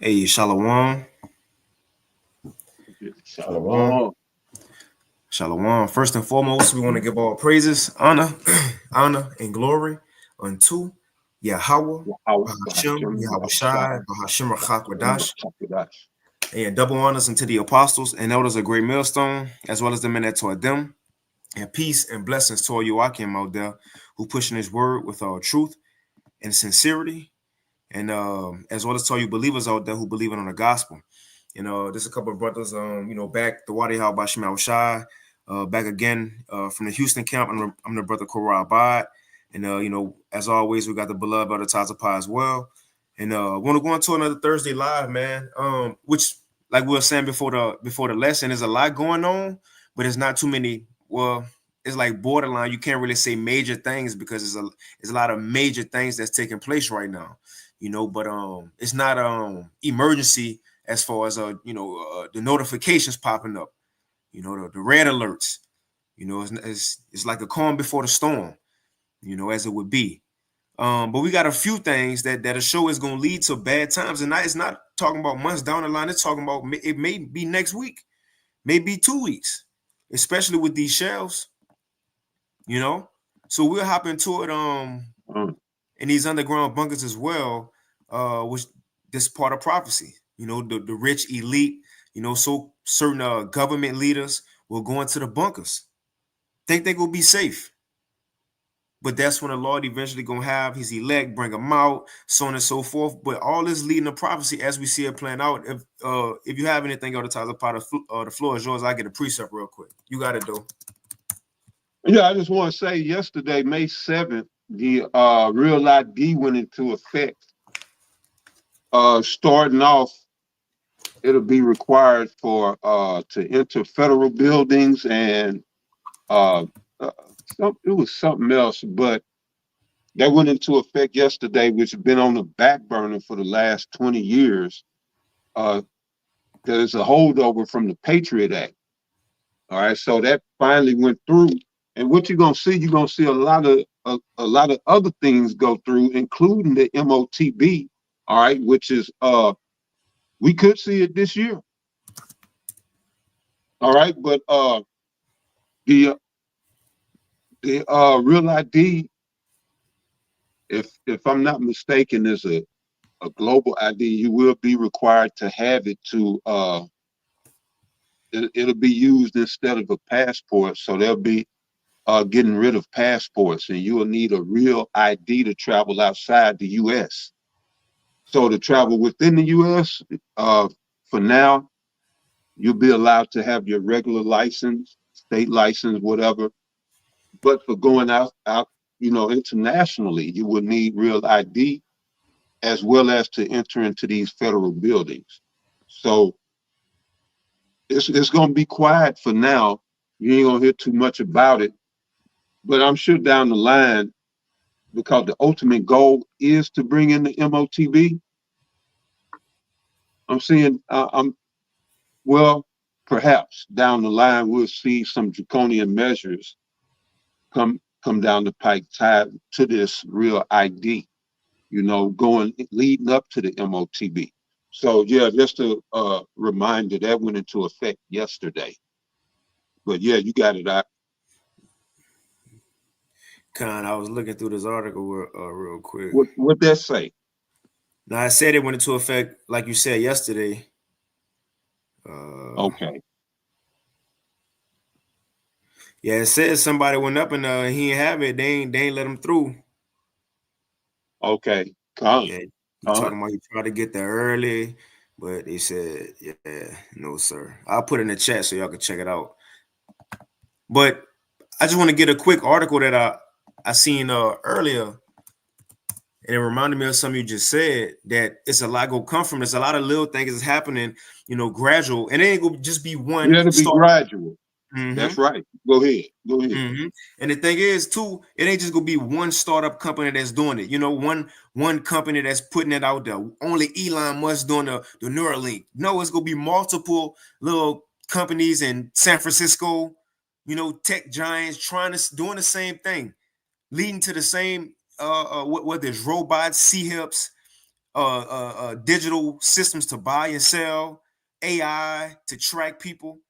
Hey, Shalom. Shalom. Shalom. Shalom. First and foremost, we want to give all praises, honor, honor, and glory unto Yahweh, Bahashem, Yahweh Shai, Bahashem Rachakwadash, and double honors unto the apostles and elders of Great Millstone, as well as the men that taught them, and peace and blessings to all you Akim out there who pushing his word with truth and sincerity, and as well as to all you believers out there who believe in on the gospel. There's a couple of brothers, back the Wadi Hal Bashim Shai, back again from the Houston camp. I'm the brother Korah Abad. And, as always, we got the beloved Elder Tazapah as well. And want to go into another Thursday live, man, which, like we were saying before the lesson, there's a lot going on, but it's not too many. Well, it's like borderline. You can't really say major things because there's a lot of major things that's taking place right now, but it's not emergency as far as the notifications popping up, the red alerts, it's like a calm before the storm, as it would be. But we got a few things that a show is going to lead to bad times, and it's not talking about months down the line. It's talking about it may be next week, maybe 2 weeks, especially with these shelves, So we'll hop into it in these underground bunkers as well, which this part of prophecy. The rich elite, so certain government leaders will go into the bunkers, think they will be safe. But that's when the Lord eventually gonna have his elect, bring them out, so on and so forth. But all this leading to prophecy as we see it playing out. If you have anything on the top of the floor is yours. I get a precept real quick. You got it though. Yeah, I just want to say yesterday, May 7th, the Real ID went into effect. Starting off, it'll be required for to enter federal buildings and uh, it was something else, but that went into effect yesterday, which has been on the back burner for the last 20 years. Uh, there's a holdover from the Patriot Act. All right, so that finally went through. And what you're gonna see a lot of other things go through, including the MOTB. All right, which is we could see it this year. All right, but the Real ID, if I'm not mistaken, is a global ID. You will be required to have it to it'll be used instead of a passport. So they'll be getting rid of passports, and you will need a real ID to travel outside the U.S. So to travel within the U.S., for now, you'll be allowed to have your regular license, state license, whatever. But for going out, internationally, you will need real ID as well as to enter into these federal buildings. So it's going to be quiet for now. You ain't going to hear too much about it. But I'm sure down the line, because the ultimate goal is to bring in the MOTB, I'm seeing, well, perhaps down the line we'll see some draconian measures come down the pike tied to this real ID, going leading up to the MOTB. So yeah, just a reminder that went into effect yesterday. But yeah, you got it out. I was looking through this article real quick. What that say? Now I said it went into effect, like you said yesterday. Okay. Yeah, it says somebody went up and he didn't have it. They ain't let him through. Okay. Con. Yeah, he Con. talking about he tried to get there early, but they said, yeah, no, sir. I'll put it in the chat so y'all can check it out. But I just want to get a quick article that I seen earlier, and it reminded me of something you just said, that it's a lot gonna come from this. A lot of little things is happening, gradual, and it ain't gonna just be one Yeah, to be start. gradual. Mm-hmm. That's right. Go ahead. Go ahead. Mm-hmm. And the thing is, too, it ain't just gonna be one startup company that's doing it. One company that's putting it out there. Only Elon Musk doing the Neuralink. No, it's gonna be multiple little companies in San Francisco. Tech giants doing the same thing, leading to the same. What there's robots, C hips, digital systems to buy and sell, AI to track people.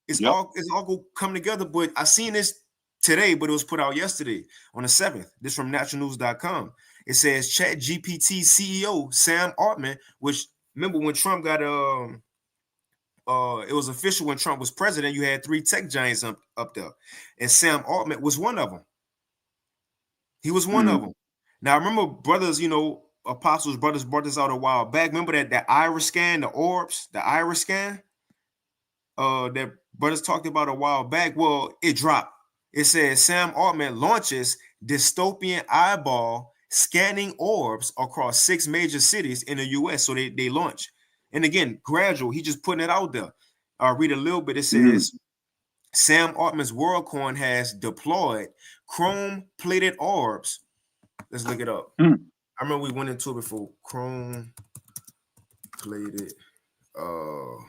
Yep. It's all go come together. But I seen this today, but it was put out yesterday on the 7th. This from naturalnews.com. It says Chat GPT CEO Sam Altman, which remember when Trump got it was official when Trump was president, you had three tech giants up there. And Sam Altman was one of them. He was one of them. Now I remember brothers, apostles, brothers brought this out a while back. Remember that iris scan, the orbs, the iris scan? That brothers talked about a while back. Well, it dropped. It says Sam Altman launches dystopian eyeball scanning orbs across 6 major cities in the US. So they launch. And again, gradual. He just putting it out there. I'll read a little bit. It says Sam Altman's WorldCoin has deployed chrome-plated orbs. Let's look it up. I remember we went into it before. Chrome-plated orb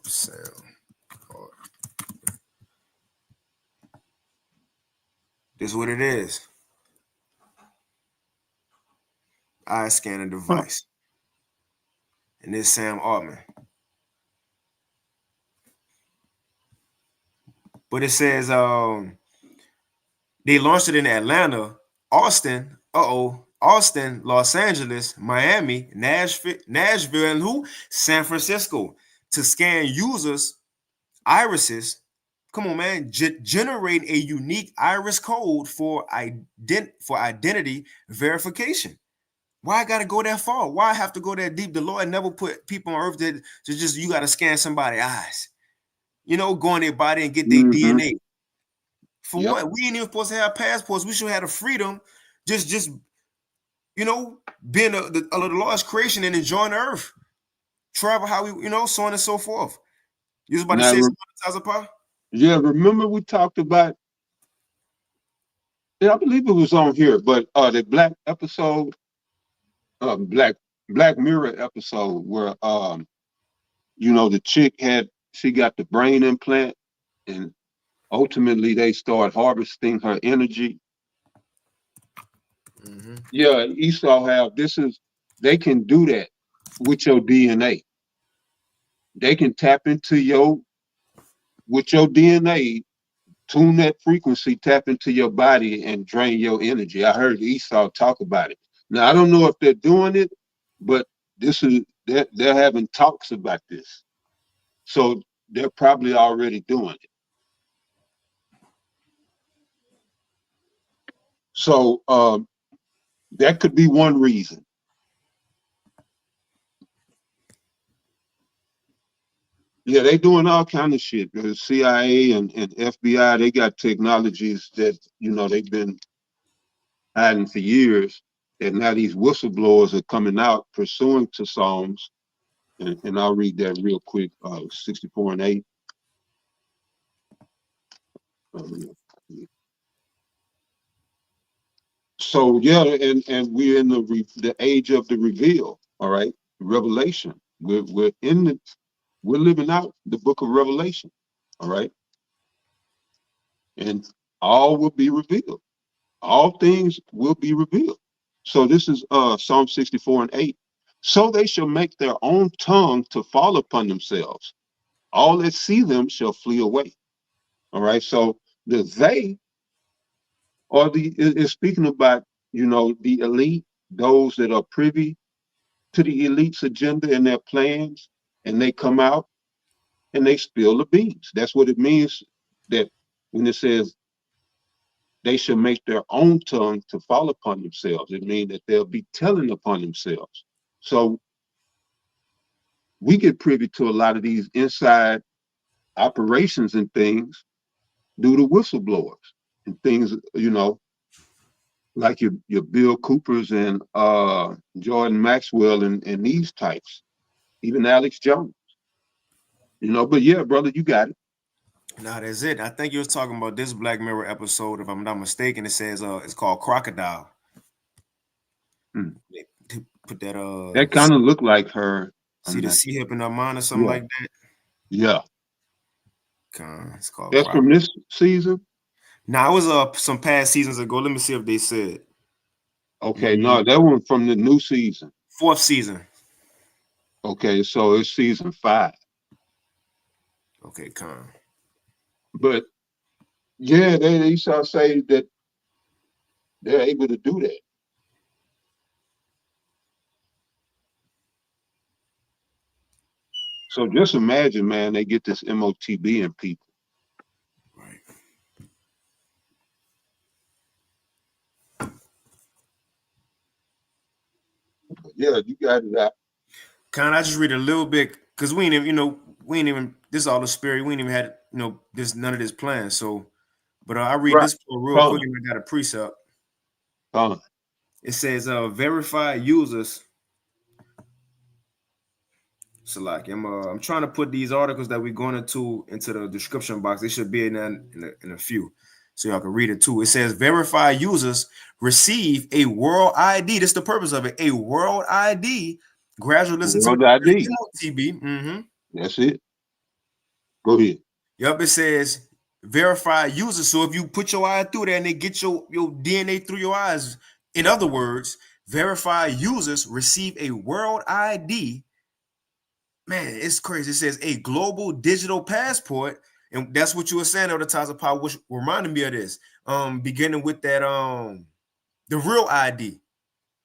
Sam. This is what it is. Eye scanning device. And this Sam Altman. But it says they launched it in Atlanta, Austin, Austin, Los Angeles, Miami, Nashville, and San Francisco to scan users' irises. Come on, man. Generate a unique iris code for identity verification. Why I gotta go that far? Why I have to go that deep? The Lord never put people on earth that just you gotta scan somebody's eyes. Go in their body and get their DNA. For what? We ain't even supposed to have passports. We should have the freedom, just being the Lord's creation and enjoying the earth. Travel how we, so on and so forth. You was about to say something, Tazapa? Yeah, remember we talked about, I believe it was on here, but the Black episode, Black Mirror episode where the chick she got the brain implant and ultimately they start harvesting her energy. Yeah, Esau they can do that with your DNA. They can tap into with your DNA, tune that frequency, tap into your body and drain your energy. I heard Esau talk about it. Now, I don't know if they're doing it, but they're having talks about this. So they're probably already doing it. So that could be one reason. Yeah, they doing all kind of shit. The CIA and FBI, they got technologies that, they've been hiding for years. And now these whistleblowers are coming out pursuing to Psalms. And I'll read that real quick, 64 and 8. So yeah, and we're in the age of the reveal, all right? Revelation. We're living out the book of Revelation, all right? And all will be revealed. All things will be revealed. So this is Psalm 64 and 8. So they shall make their own tongue to fall upon themselves. All that see them shall flee away. All right. So the they is speaking about, the elite, those that are privy to the elite's agenda and their plans, and they come out and they spill the beans. That's what it means that when it says they shall make their own tongue to fall upon themselves. It means that they'll be telling upon themselves. So we get privy to a lot of these inside operations and things due to whistleblowers and things, like your Bill Coopers and Jordan Maxwell and these types, even Alex Jones. But yeah, brother, you got it. No, that's it. I think you was talking about this Black Mirror episode, if I'm not mistaken. It says it's called Crocodile. Put that that kind of looked like her. See the C hip in her mind or something like that. Yeah. It's called That's Crocodile. from this season. Now it was some past seasons ago. Let me see if they said. Okay, no, that one from the new season. Fourth season. Okay, so it's season 5. Okay, con. But yeah, they shall say that they're able to do that. So just imagine, man, they get this MOTB in people. Right. Yeah, you got it out. Con, I just read a little bit because we ain't even, we ain't even. This is all the spirit. We ain't even had, this none of this planned. So, but I read Right. this real Come quick, and I got a precept. on. It says, verified users. So like I'm trying to put these articles that we're going into the description box. They should be in a few, so y'all can read it too. It says verified users receive a world ID. That's the purpose of it. A world ID. Gradually listen to World ID. the TB. Mm-hmm. That's it. Go ahead. Yep. It says verified users. So if you put your eye through there and they get your DNA through your eyes, in other words, verified users receive a world ID. Man, it's crazy. It says a global digital passport, and that's what you were saying over the times of power, which reminded me of this. Beginning with that the real ID.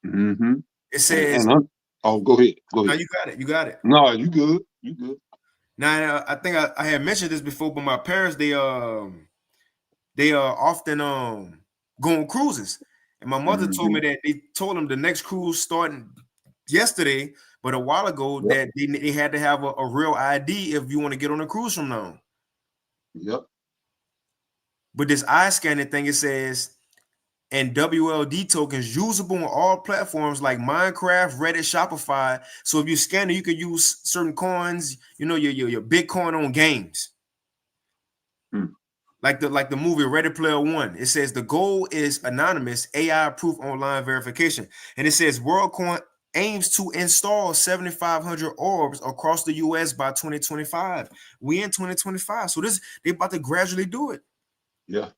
Mm-hmm. It says, Oh, go ahead. Go no, ahead. you got it. You got it. No, you good. You good. Now I think I had mentioned this before, but my parents they often go on cruises. And my mother told me that they told them the next cruise starting yesterday, but a while ago Yep. that they had to have a real ID if you want to get on a cruise from now. Yep. But this eye scanning thing, it says, and WLD tokens usable on all platforms like Minecraft, Reddit, Shopify. So if you scan it, you can use certain coins, your Bitcoin on games. Like the movie Ready Player One. It says the goal is anonymous AI proof online verification. And it says WorldCoin aims to install 7,500 orbs across the US by 2025. We in 2025. So they about to gradually do it. Yeah.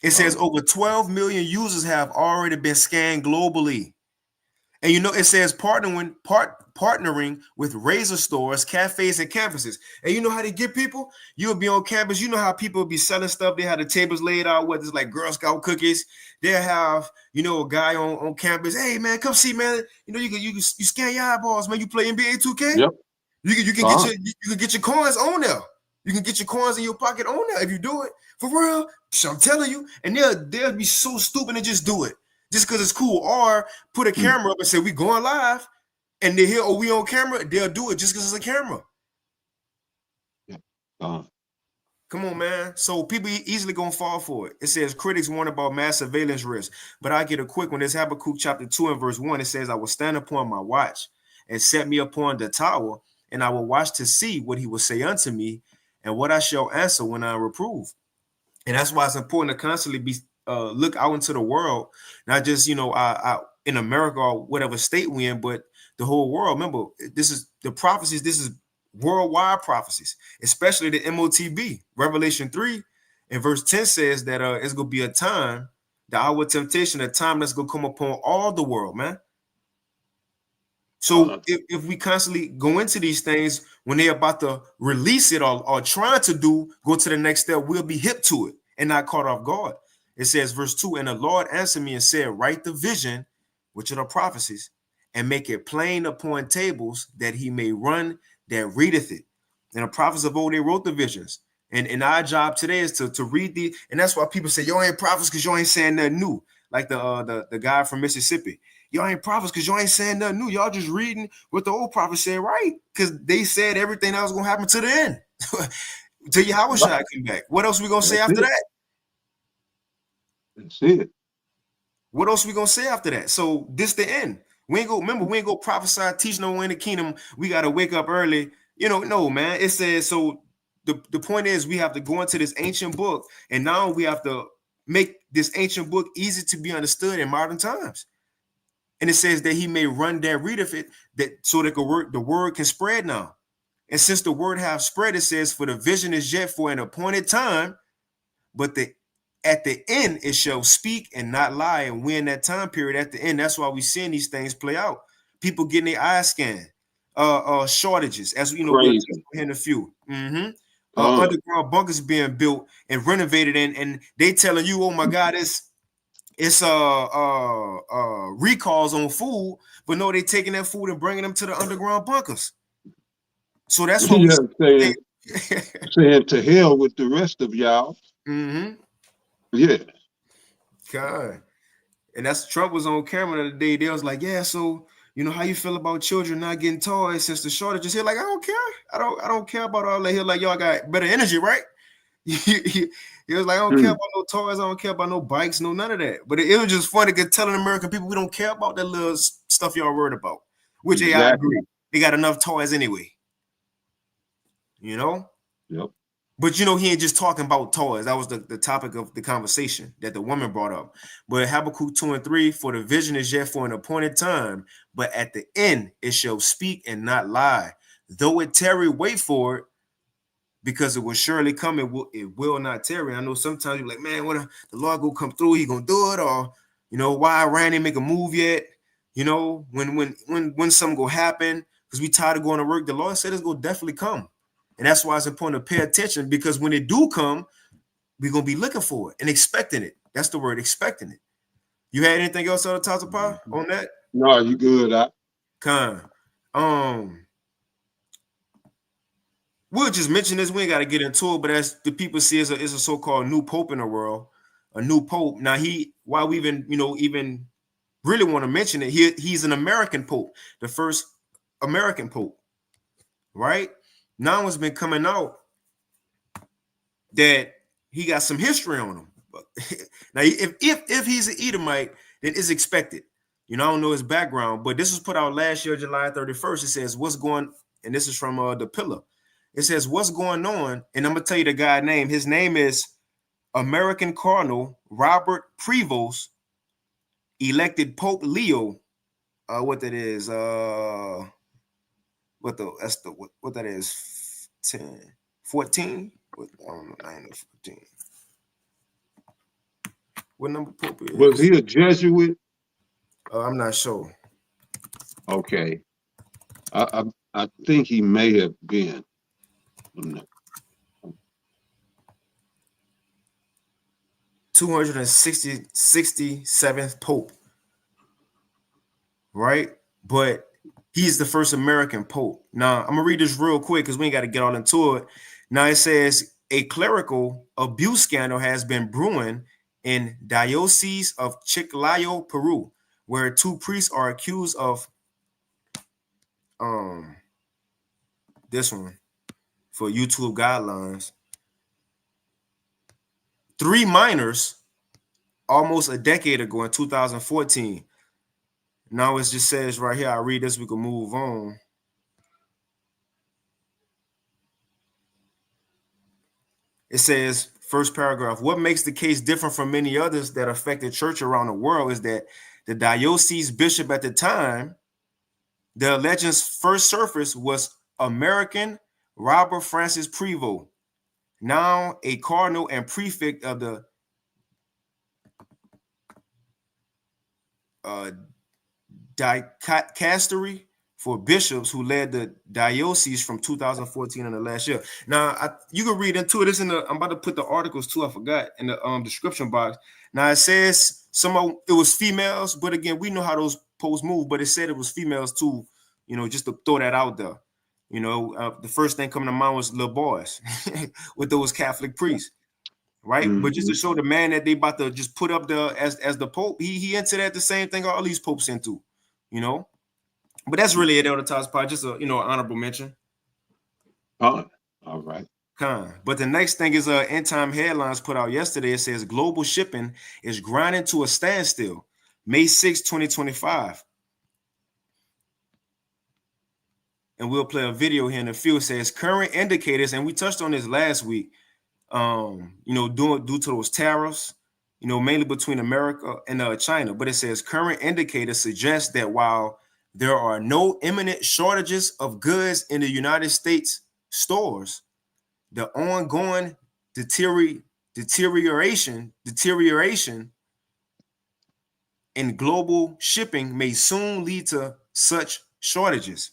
It says over 12 million users have already been scanned globally. And it says partnering with razor stores, cafes, and campuses. And you know how they get people? You'll be on campus. You know how people will be selling stuff. They have the tables laid out, whether it's like Girl Scout cookies. They'll have, a guy on campus. Hey man, come see, man. You scan your eyeballs, man. You play NBA 2K. Yep. You can get your coins on there. You can get your coins in your pocket on there if you do it. For real. So I'm telling you. And they'll be so stupid and just do it. Just because it's cool. Or put a camera up and say, we going live. And they hear, oh, we on camera. They'll do it just because it's a camera. Yeah. Come on, man. So people easily gonna fall for it. It says critics warn about mass surveillance risk. But I get a quick one. It's Habakkuk chapter 2 and verse 1. It says, I will stand upon my watch and set me upon the tower, and I will watch to see what he will say unto me, and what I shall answer when I reprove. And that's why it's important to constantly be look out into the world, not just I in America or whatever state we in, but the whole world. Remember, this is the prophecies. This is worldwide prophecies, especially the MOTB. Revelation 3 and verse 10 says that it's gonna be a time, the hour of temptation, a time that's gonna come upon all the world, man. So if we constantly go into these things when they're about to release it or trying to go to the next step, we'll be hip to it and not caught off guard. It says, verse 2, and the Lord answered me and said, write the vision, which are the prophecies, and make it plain upon tables, that he may run that readeth it. And the prophets of old, they wrote the visions. And our job today is to read and that's why people say, y'all ain't prophets because y'all ain't saying nothing new. Like the guy from Mississippi. Y'all ain't prophets because y'all ain't saying nothing new. Y'all just reading what the old prophets said, right? Because they said everything that was going to happen to the end. Till Yahweh Shai come back. What else we going to say after that? That's it. What else we going to say after that? So this the end. We ain't go prophesy, teach no one in the kingdom. We got to wake up early. No, man. It says, so the point is we have to go into this ancient book, and now we have to make this ancient book easy to be understood in modern times. And it says that he may run that readeth it, that so that the word can spread now. And since the word have spread, it says, for the vision is yet for an appointed time, but the at the end it shall speak and not lie. And we're in that time period at the end. That's why we're seeing these things play out. People getting their eyes scanned, shortages, as you know, we'll touch Crazy. on in a few. Con. Underground bunkers being built and renovated, and they telling you, oh my God, it's recalls on food, but no, they taking that food and bringing them to the underground bunkers. So that's what we Yeah, saying to hell with the rest of y'all. Yeah. God. And that's Trump was on camera the other day. They was like, yeah, so you know how you feel about children not getting toys since the shortages. He like, I don't care. I don't care about all that. He like, y'all got better energy, right? He was like, I don't care about no toys, I don't care about no bikes, no none of that. But it was just funny because telling American people we don't care about that little stuff y'all worried about. Which I agree. They got enough toys anyway. You know? Yep. But you know, he ain't just talking about toys. That was the topic of the conversation that the woman brought up. But Habakkuk 2:3, for the vision is yet for an appointed time, but at the end it shall speak and not lie. Though it tarry, wait for it, because it will surely come. It will not tarry. I know sometimes you're like, man, when the Lord go come through, he gonna do it, or you know, why Iran ain't make a move yet? You know, when something go happen, because we tired of going to work. The Lord said it's gonna definitely come. And that's why it's important to pay attention, because when it do come, we're going to be looking for it and expecting it. That's the word, expecting it. You had anything else on the top of on that? No, you good. We'll just mention this. We ain't got to get into it, but as the people see, is a so-called new pope in the world, a new pope. Now why we even really want to mention it, he's an American pope, the first American pope, right? Now it's been coming out that he got some history on him. Now, if he's an Edomite, then it's expected. You know, I don't know his background, but this was put out last year, July 31st. It says, what's going, and this is from the Pillar. It says, what's going on? And I'm going to tell you the guy name. His name is American Cardinal Robert Prevost, elected Pope Leo. What that is? What that is? 10, 14? I don't know, 9 or 14. What number Pope is? Was he a Jesuit? I'm not sure. Okay. I think he may have been. 267th Pope. Right? But he's the first American Pope. Now, I'm going to read this real quick because we ain't got to get all into it. Now, it says, a clerical abuse scandal has been brewing in Diocese of Chiclayo, Peru, where 2 priests are accused of this one for YouTube guidelines. 3 minors almost a decade ago in 2014. Now it just says right here, I read this, we can move on. It says, first paragraph, what makes the case different from many others that affected church around the world is that the diocese bishop at the time, the legend's first surface was American Robert Francis Prevost, now a cardinal and prefect of the dicastery for bishops, who led the diocese from 2014 and the last year. Now, you can read into it. I'm about to put the articles too. I forgot in the description box. Now it says it was females, but again, we know how those posts move. But it said it was females too. You know, just to throw that out there. You know, the first thing coming to mind was little boys with those Catholic priests, right? But just to show the man that they about to just put up as the Pope, he into that the same thing all these popes into, you know. But that's really it on the top spot. Just a honorable mention. All right. But the next thing is end time headlines put out yesterday. It says global shipping is grinding to a standstill. May 6, 2025. And we'll play a video here in a few. It says current indicators, and we touched on this last week. Due to those tariffs, mainly between America and China. But it says current indicators suggest that while there are no imminent shortages of goods in the United States stores, the ongoing deterioration in global shipping may soon lead to such shortages.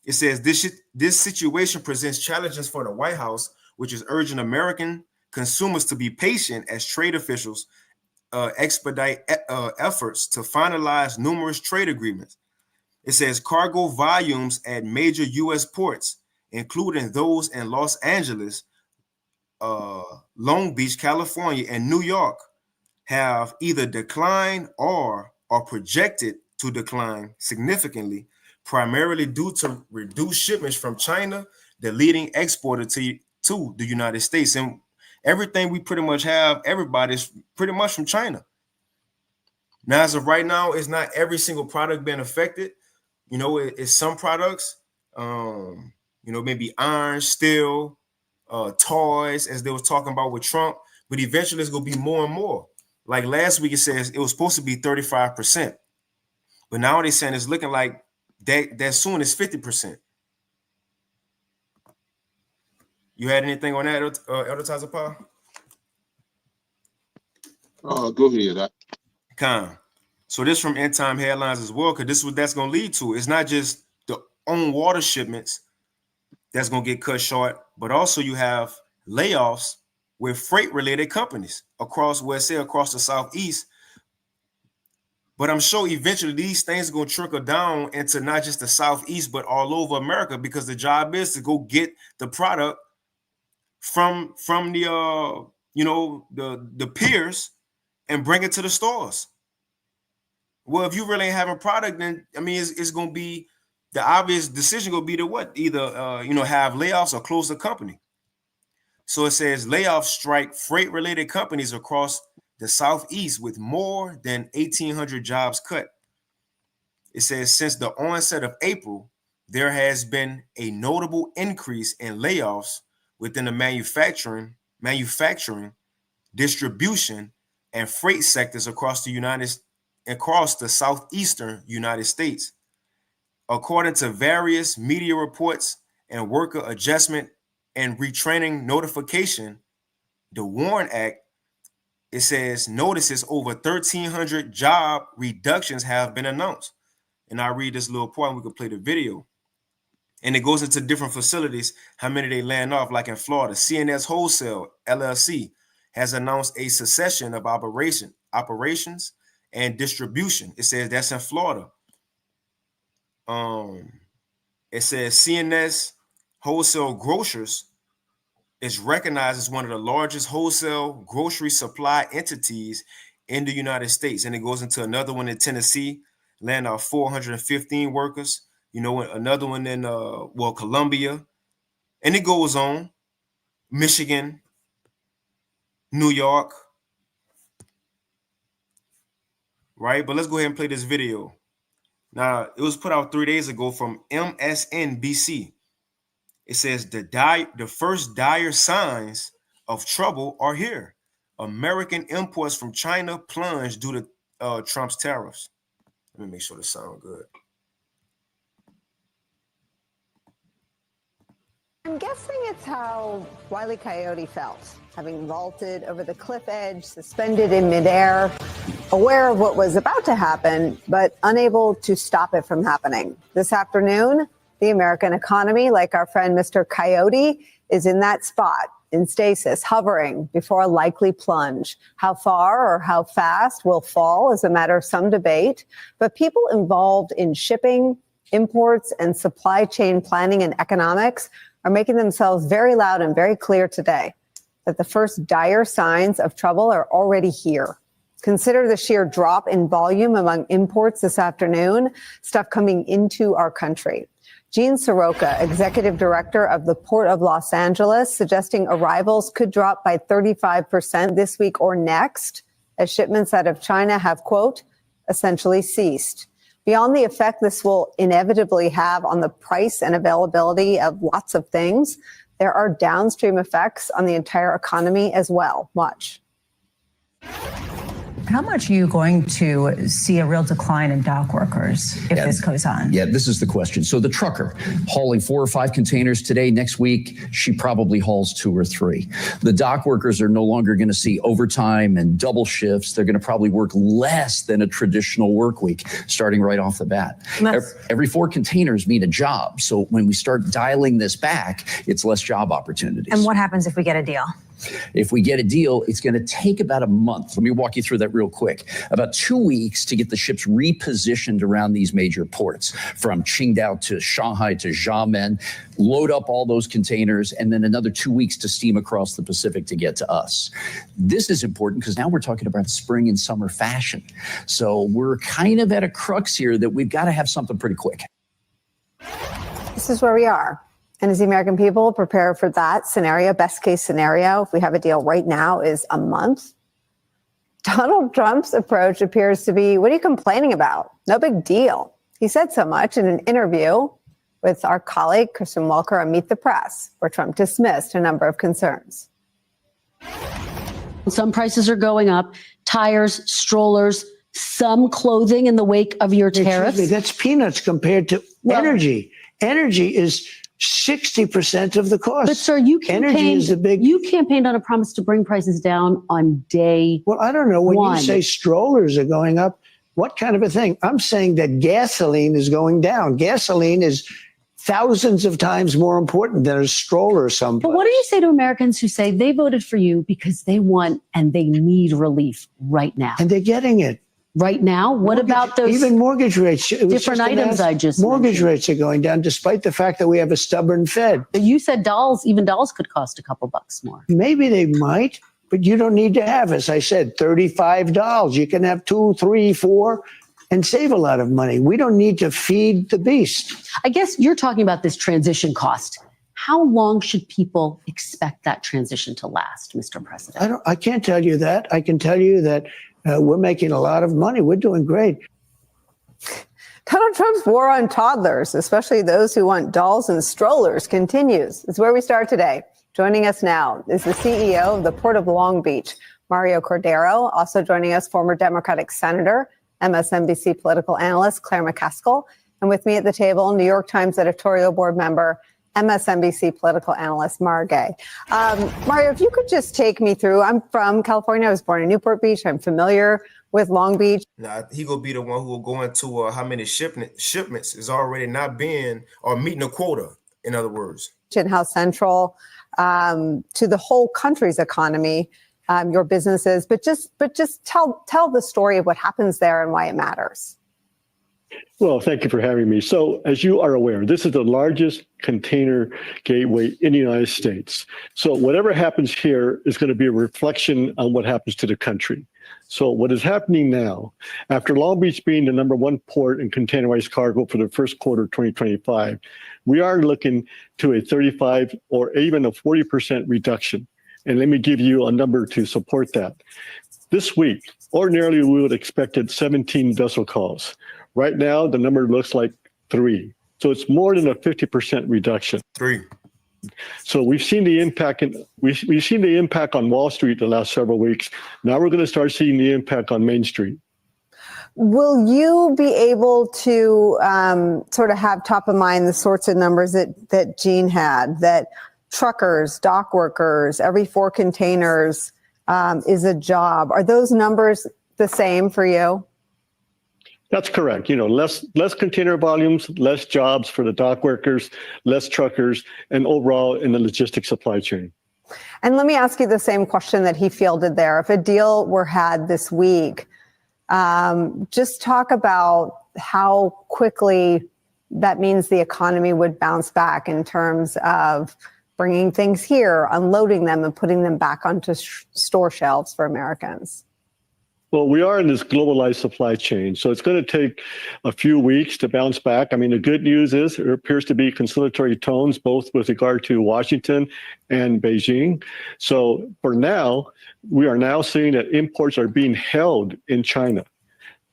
It says this situation presents challenges for the White House, which is urging American consumers to be patient as trade officials expedite efforts to finalize numerous trade agreements. It says cargo volumes at major U.S. ports, including those in Los Angeles, Long Beach, California, and New York, have either declined or are projected to decline significantly, primarily due to reduced shipments from China, the leading exporter to the United States. And everything we pretty much have, everybody's pretty much from China. Now, as of right now, it's not every single product being affected. You know, it's some products, maybe iron, steel, toys, as they was talking about with Trump, but eventually it's going to be more and more. Like last week, it says it was supposed to be 35%, but now they're saying it's looking like that soon is 50%. You had anything on that, Elder Tazapah? Go ahead. So this from End Time Headlines as well, because this is what that's going to lead to. It's not just the on water shipments that's going to get cut short, but also you have layoffs with freight-related companies across the Southeast. But I'm sure eventually these things are going to trickle down into not just the Southeast, but all over America, because the job is to go get the product from the the piers and bring it to the stores. Well, if you really ain't having product, then I mean it's going to be the obvious decision going to be to what? Either have layoffs or close the company. So it says layoffs strike freight-related companies across the Southeast with more than 1,800 jobs cut. It says since the onset of April, there has been a notable increase in layoffs within the manufacturing, distribution, and freight sectors across the southeastern United States. According to various media reports and worker adjustment and retraining notification, the WARN Act, it says notices over 1,300 job reductions have been announced. And I read this little part and we can play the video. And it goes into different facilities, how many they land off. Like in Florida, CNS Wholesale LLC has announced a cessation of operations and distribution. It says that's in Florida. It says CNS Wholesale Grocers is recognized as one of the largest wholesale grocery supply entities in the United States. And it goes into another one in Tennessee, land off 415 workers, another one in Columbia. And it goes on. Michigan, New York. Right? But let's go ahead and play this video. Now, it was put out 3 days ago from MSNBC. It says the first dire signs of trouble are here. American imports from China plunge due to Trump's tariffs. Let me make sure this sounds good. I'm guessing it's how Wile E. Coyote felt, having vaulted over the cliff edge, suspended in midair, aware of what was about to happen, but unable to stop it from happening. This afternoon, the American economy, like our friend Mr. Coyote, is in that spot, in stasis, hovering before a likely plunge. How far or how fast will fall is a matter of some debate, but people involved in shipping, imports, and supply chain planning and economics are making themselves very loud and very clear today that the first dire signs of trouble are already here. Consider the sheer drop in volume among imports this afternoon, stuff coming into our country. Gene Soroka, executive director of the Port of Los Angeles, suggesting arrivals could drop by 35% this week or next, as shipments out of China have, quote, essentially ceased. Beyond the effect this will inevitably have on the price and availability of lots of things, there are downstream effects on the entire economy as well. Watch. How much are you going to see a real decline in dock workers if this goes on? Yeah, this is the question. So the trucker hauling 4 or 5 containers today, next week, she probably hauls 2 or 3. The dock workers are no longer going to see overtime and double shifts. They're going to probably work less than a traditional work week, starting right off the bat. Every 4 containers mean a job. So when we start dialing this back, it's less job opportunities. And what happens if we get a deal? If we get a deal, it's going to take about a month. Let me walk you through that real quick. About 2 weeks to get the ships repositioned around these major ports, from Qingdao to Shanghai to Xiamen, load up all those containers, and then another 2 weeks to steam across the Pacific to get to us. This is important because now we're talking about spring and summer fashion. So we're kind of at a crux here that we've got to have something pretty quick. This is where we are. And as the American people prepare for that scenario, best case scenario, if we have a deal right now, is a month. Donald Trump's approach appears to be, what are you complaining about? No big deal. He said so much in an interview with our colleague, Kristen Welker, on Meet the Press, where Trump dismissed a number of concerns. Some prices are going up, tires, strollers, some clothing in the wake of your tariffs. Excuse me, that's peanuts compared to energy. Energy is 60% of the cost. But sir, you campaigned on a promise to bring prices down on day Well, I don't know. When one. you say strollers are going up, what kind of a thing? I'm saying that gasoline is going down. Gasoline is thousands of times more important than a stroller someplace. But what do you say to Americans who say they voted for you because they want and they need relief right now? And they're getting it. Right now? What about those even mortgage rates? different items I just Mortgage mentioned? rates are going down despite the fact that we have a stubborn Fed. You said dolls could cost a couple bucks more. Maybe they might, but you don't need to have, as I said, $35. You can have 2, 3, 4 and save a lot of money. We don't need to feed the beast. I guess you're talking about this transition cost. How long should people expect that transition to last, Mr. President? I can't tell you that. I can tell you that we're making a lot of money. We're doing great. Donald Trump's war on toddlers, especially those who want dolls and strollers, continues. It's where we start today. Joining us now is the CEO of the Port of Long Beach, Mario Cordero. Also joining us, former Democratic Senator, MSNBC political analyst Claire McCaskill. And with me at the table, New York Times editorial board member, MSNBC political analyst Mara Gay. Mario, if you could just take me through, I'm from California. I was born in Newport Beach. I'm familiar with Long Beach. Now, he will be the one who will go into how many shipments is already not being or meeting a quota, in other words. And how central to the whole country's economy your business is. But just tell the story of what happens there and why it matters. Well, thank you for having me. So as you are aware, this is the largest container gateway in the United States. So whatever happens here is going to be a reflection on what happens to the country. So what is happening now, after Long Beach being the #1 port in containerized cargo for the first quarter of 2025, we are looking to a 35 or even a 40% reduction. And let me give you a number to support that. This week, ordinarily we would expect 17 vessel calls. Right now, the number looks like 3. So it's more than a 50% reduction. 3. So we've seen the impact we've seen the impact on Wall Street the last several weeks. Now we're going to start seeing the impact on Main Street. Will you be able to sort of have top of mind the sorts of numbers that Gene had, that truckers, dock workers, every 4 containers is a job? Are those numbers the same for you? That's correct. Less container volumes, less jobs for the dock workers, less truckers, and overall in the logistics supply chain. And let me ask you the same question that he fielded there. If a deal were had this week, just talk about how quickly that means the economy would bounce back in terms of bringing things here, unloading them, and putting them back onto store shelves for Americans. Well, we are in this globalized supply chain, so it's going to take a few weeks to bounce back. I mean, the good news is there appears to be conciliatory tones, both with regard to Washington and Beijing. So for now, we are now seeing that imports are being held in China.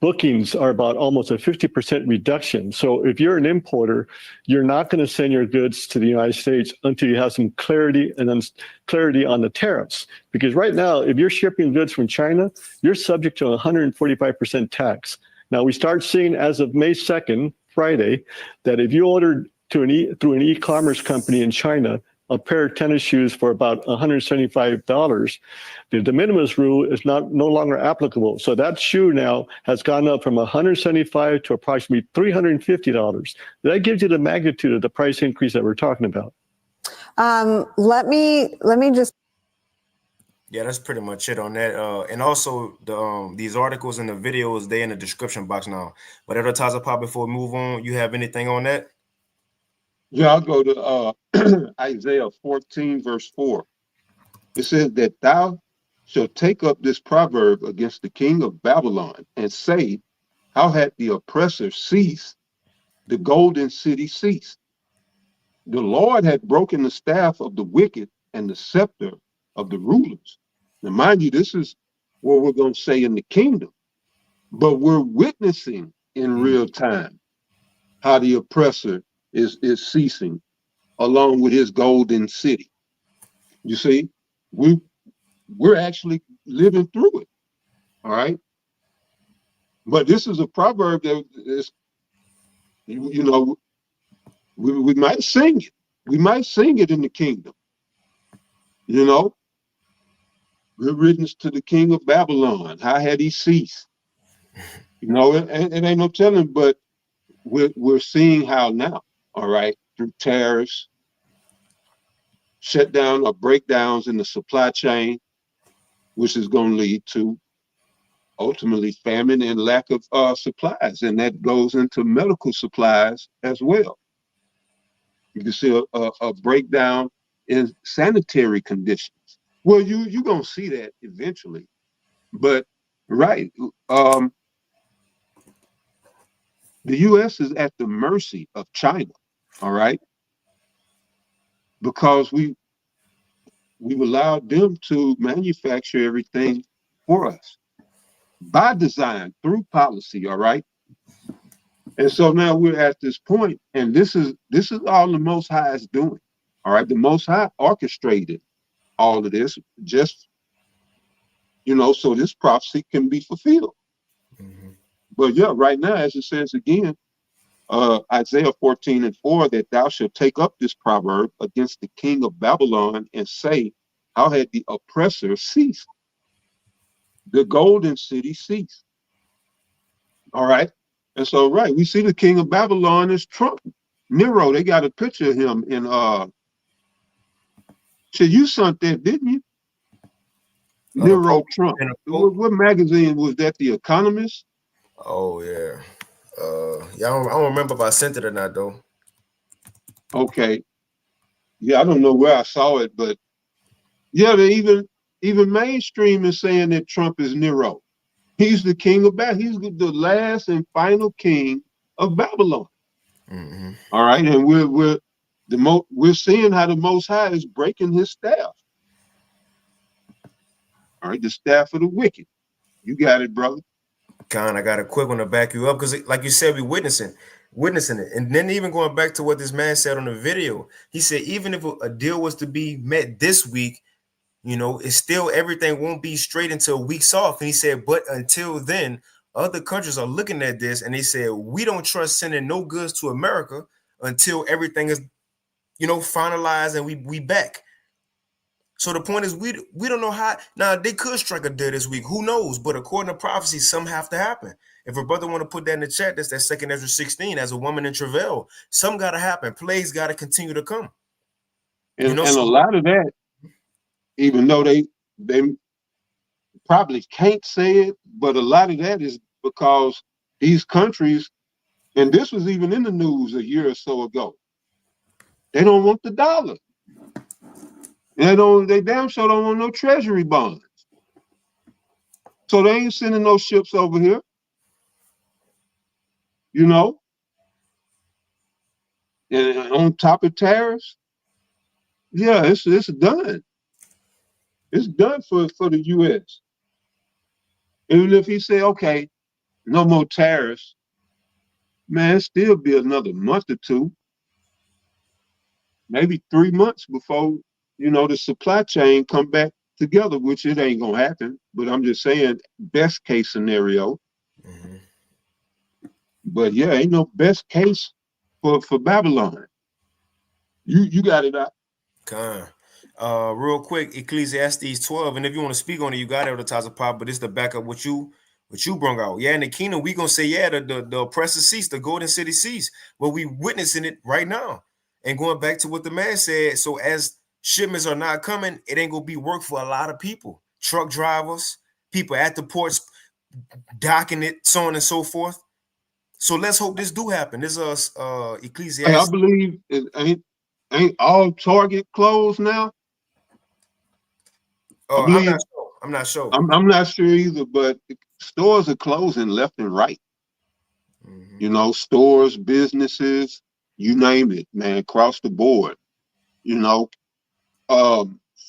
bookings are about almost a 50% reduction. So if you're an importer, you're not going to send your goods to the United States until you have some clarity and then clarity on the tariffs. Because right now, if you're shipping goods from China, you're subject to 145% tax. Now we start seeing as of May 2nd, Friday, that if you ordered through an e-commerce company in China, a pair of tennis shoes for about $175, the de minimis rule is no longer applicable. So that shoe now has gone up from $175 to approximately $350. That gives you the magnitude of the price increase that we're talking about. Let me just. Yeah, that's pretty much it on that. And also these articles and the videos, they in the description box now. But advertiser pop, before we move on, you have anything on that? Yeah, I'll go to Isaiah 14, verse 4. It says that thou shalt take up this proverb against the king of Babylon and say, how hath the oppressor ceased, the golden city ceased? The Lord had broken the staff of the wicked and the scepter of the rulers. Now, mind you, this is what we're going to say in the kingdom, but we're witnessing in real time how the oppressor is ceasing along with his golden city. You see, we're actually living through it. All right. But this is a proverb that is, you know, we might sing it. We might sing it in the kingdom. You know, good riddance to the king of Babylon. How had he ceased? You know, it ain't no telling, but we're seeing how now, all right, through tariffs, shutdown or breakdowns in the supply chain, which is going to lead to ultimately famine and lack of supplies. And that goes into medical supplies as well. You can see a breakdown in sanitary conditions. Well, you're going to see that eventually. But, right, the U.S. is at the mercy of China, all right? Because we've allowed them to manufacture everything for us by design, through policy, all right? And so now we're at this point, and this is all the Most High is doing, all right? The Most High orchestrated all of this just, you know, so this prophecy can be fulfilled. Mm-hmm. But yeah, right now, as it says again, Isaiah 14 and 4, that thou shalt take up this proverb against the king of Babylon and say, how had the oppressor ceased? The golden city ceased. All right. And so, right, we see the king of Babylon is Trump. Nero, they got a picture of him in, you sent that, didn't you? Nero Trump. What magazine was that? The Economist? Oh, yeah. Yeah, I don't remember if I sent it or not, though. Okay. Yeah, I don't know where I saw it, but yeah, they even mainstream is saying that Trump is Nero. He's the king of Babylon. He's the last and final king of Babylon. Mm-hmm. All right, and we're seeing how the Most High is breaking his staff. All right, the staff of the wicked. You got it, brother. I got a quick one to back you up, because like you said, we witnessing it. And then even going back to what this man said on the video, he said even if a deal was to be met this week, you know, it's still, everything won't be straight until weeks off. And he said, but until then, other countries are looking at this and they said, we don't trust sending no goods to America until everything is, you know, finalized and we back. So the point is, we don't know how. Now, they could strike a deal this week. Who knows? But according to prophecy, some have to happen. If a brother want to put that in the chat, that's that 2 Ezra 16, as a woman in travail. Some got to happen. Plagues got to continue to come. And, you know, and so a lot of that, even though they probably can't say it, but a lot of that is because these countries, and this was even in the news a year or so ago, they don't want the dollar. They damn sure don't want no treasury bonds. So they ain't sending no ships over here. You know? And on top of tariffs, yeah, it's done. It's done for the US. Even if he say, okay, no more tariffs, man, it'll still be another month or two, maybe 3 months before, the supply chain come back together, which it ain't gonna happen. But I'm just saying, best case scenario. Mm-hmm. But yeah, ain't no best case for Babylon. You got it out. Real quick, Ecclesiastes 12, and if you want to speak on it, you got it at the top of pop, but it's the backup what you brought out. Yeah, in the kingdom, we gonna say, yeah, the oppressor cease, the golden city cease. But we witnessing it right now. And going back to what the man said, so as shipments are not coming, it ain't gonna be work for a lot of people. Truck drivers, people at the ports, docking it, so on and so forth. So let's hope this do happen. This is Ecclesiastes. Hey, I believe it ain't all Target closed now. I'm not sure. I'm not sure either, but stores are closing left and right. Mm-hmm. Stores, businesses, you name it, man, across the board.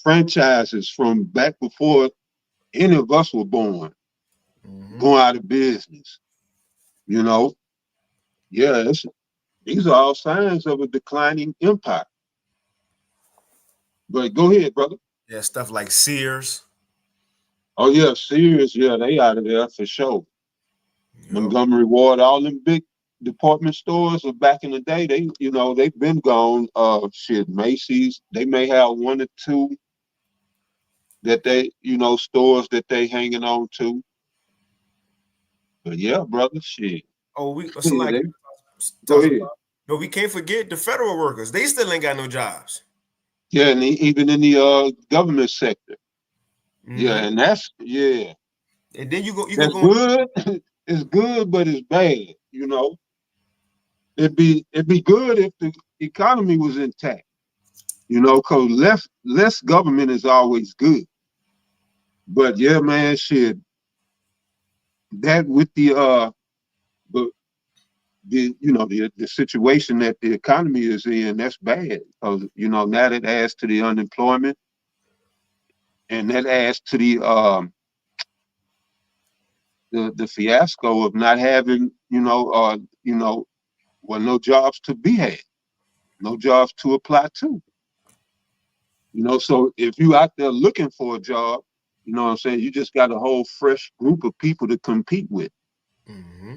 Franchises from back before any of us were born, going out of business. Yeah, these are all signs of a declining empire. But go ahead, brother. Yeah, stuff like Sears. Oh yeah, Sears, yeah, they out of there for sure. Yep. Montgomery Ward, all them big department stores of back in the day, they've been gone. Macy's, they may have one or two that they, stores that they hanging on to. But yeah, brother, shit. Oh, go ahead. No, we can't forget the federal workers. They still ain't got no jobs. Yeah, and even in the government sector. Mm-hmm. Yeah, and that's And then you go good. It's good, but it's bad. It'd be good if the economy was intact. Because less government is always good. But yeah, man, shit. That with the situation that the economy is in, that's bad. Because now that adds to the unemployment, and that adds to the fiasco of not having no jobs to be had, no jobs to apply to. So if you out there looking for a job, you know what I'm saying, you just got a whole fresh group of people to compete with. Mm-hmm.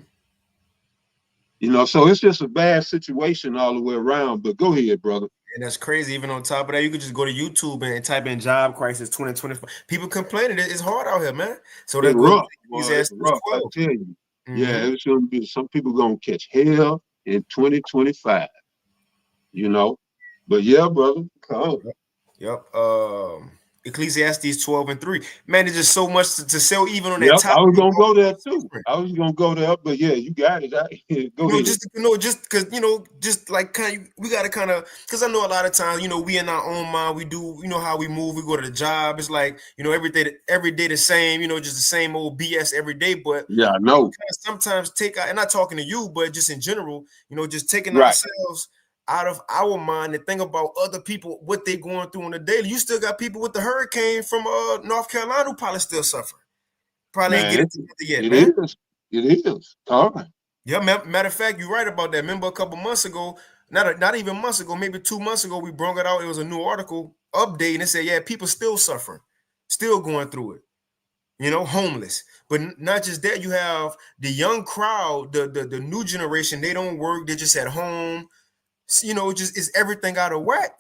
So it's just a bad situation all the way around. But go ahead, brother. And that's crazy. Even on top of that, you could just go to YouTube and type in job crisis 2025. People complaining it's hard out here, man. So that's rough. It's rough, I tell you. Mm-hmm. Yeah, it's gonna be some people gonna catch hell in 2025. But yeah, brother. Come. Yep. Ecclesiastes 12:3. Man, there's just so much to sell even on that topic. I was gonna go there too. I was gonna go there, but yeah, you got it. Go ahead. Just because just like we gotta because I know a lot of times, we in our own mind, we do, how we move, we go to the job. It's like, every day the same, just the same old BS every day. But yeah, I know. Sometimes and not talking to you, but just in general, just taking ourselves out of our mind and think about other people, what they're going through on the daily. You still got people with the hurricane from North Carolina who probably still suffering. Probably ain't get it together yet, man. It is. All right. Yeah, matter of fact, you're right about that. Remember a couple months ago, not even months ago, maybe 2 months ago, we brought it out. It was a new article update, and it said, yeah, people still suffering, still going through it. Homeless. But not just that, you have the young crowd, the new generation, they don't work, they're just at home. Just is everything out of whack,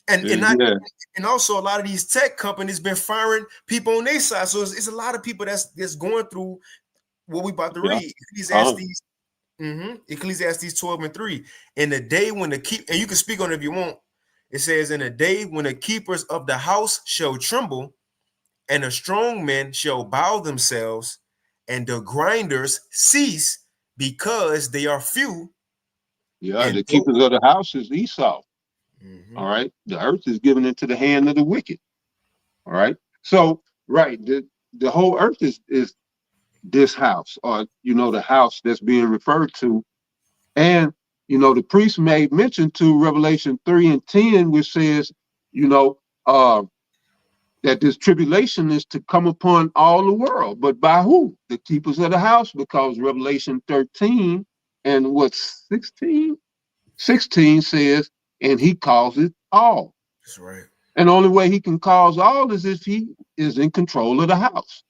and also a lot of these tech companies been firing people on their side. So it's a lot of people that's going through what we about to read. Ecclesiastes 12:3. In the day when and you can speak on it if you want. It says, in a day when the keepers of the house shall tremble, and the strong men shall bow themselves, and the grinders cease because they are few. Yeah, the keepers of the house is Esau. Mm-hmm. All right. The earth is given into the hand of the wicked. All right. So, right, the whole earth is this house, or the house that's being referred to. And the priest made mention to Revelation 3:10, which says, that that this tribulation is to come upon all the world. But by who? The keepers of the house, because Revelation 13 and what 16? 16 says, and he calls it all. That's right. And the only way he can cause all is if he is in control of the house.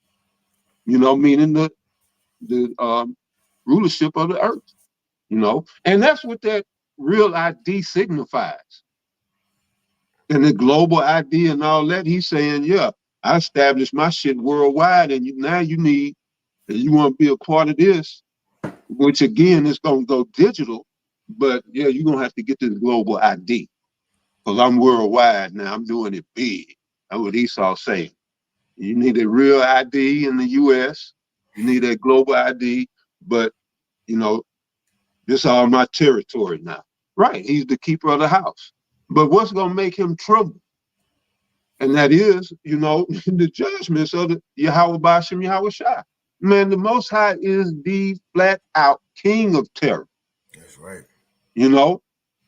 You know, meaning the rulership of the earth. You know, and that's what that real ID signifies. And the global ID and all that, he's saying, yeah, I established my shit worldwide, and now you need, and you want to be a part of this, which again is going to go digital, but yeah, you're going to have to get this global ID, because I'm worldwide now. I'm doing it big. That's what Esau's saying. You need a real ID in the U.S. You need a global ID, but, you know, this is all my territory now. Right, he's the keeper of the house. But what's going to make him tremble? And that is, you know, the judgments of the Yahweh Bashem Yahweh Shai. Man, the Most High is the flat out king of terror. That's right. You know,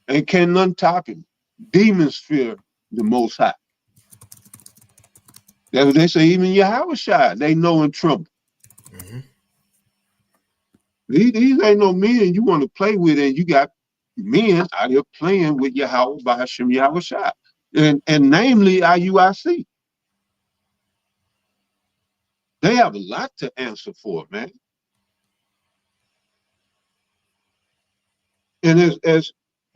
and can none top him. Demons fear the Most High. That's what they say, even Yahweh Shai, they know and tremble. Mm-hmm. These ain't no men you want to play with, and you got men out here playing with Yahweh Bashem Yahweh Shai. And namely IUIC. They have a lot to answer for, man. And as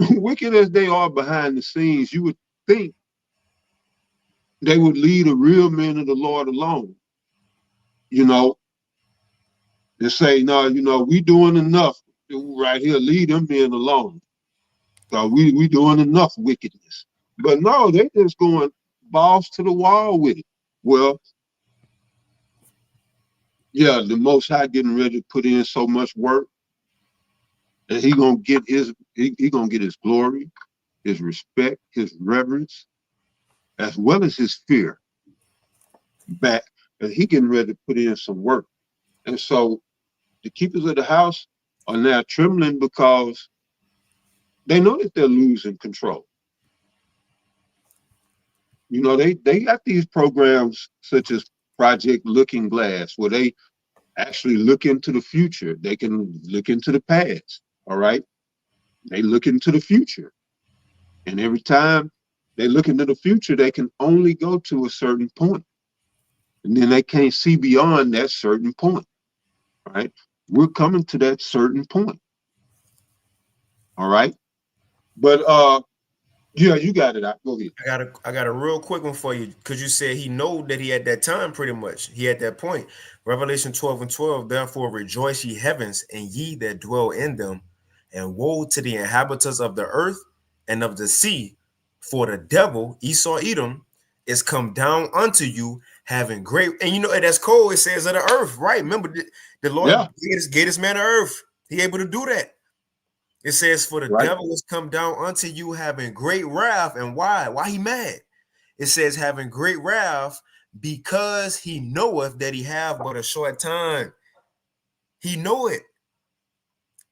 wicked as they are behind the scenes, you would think they would leave a real men of the Lord alone. You know, they say, no, you know, we doing enough right here, leave them men alone. So we doing enough wickedness. But no, they just going balls to the wall with it. Well, yeah, the Most High getting ready to put in so much work, and he gonna get his glory, his respect, his reverence, as well as his fear back. And he getting ready to put in some work. And so the keepers of the house are now trembling because they know that they're losing control. You know, they got these programs such as Project Looking Glass, where they actually look into the future. They can look into the past, all right? They look into the future. And every time they look into the future, they can only go to a certain point. And then they can't see beyond that certain point, right? We're coming to that certain point, all right? But yeah, you got it. Go ahead. I got a real quick one for you, because you said he know that he at that time, pretty much. He at that point. Revelation 12:12, therefore rejoice ye heavens, and ye that dwell in them, and woe to the inhabitants of the earth and of the sea, for the devil, Esau Edom, is come down unto you, having great, and you know, that's cold, it says of the earth, right? Remember, the Lord gave this man of earth. He able to do that. It says, for the devil has come down unto you, having great wrath. And why? Why he mad? It says, having great wrath, because he knoweth that he have but a short time. He know it.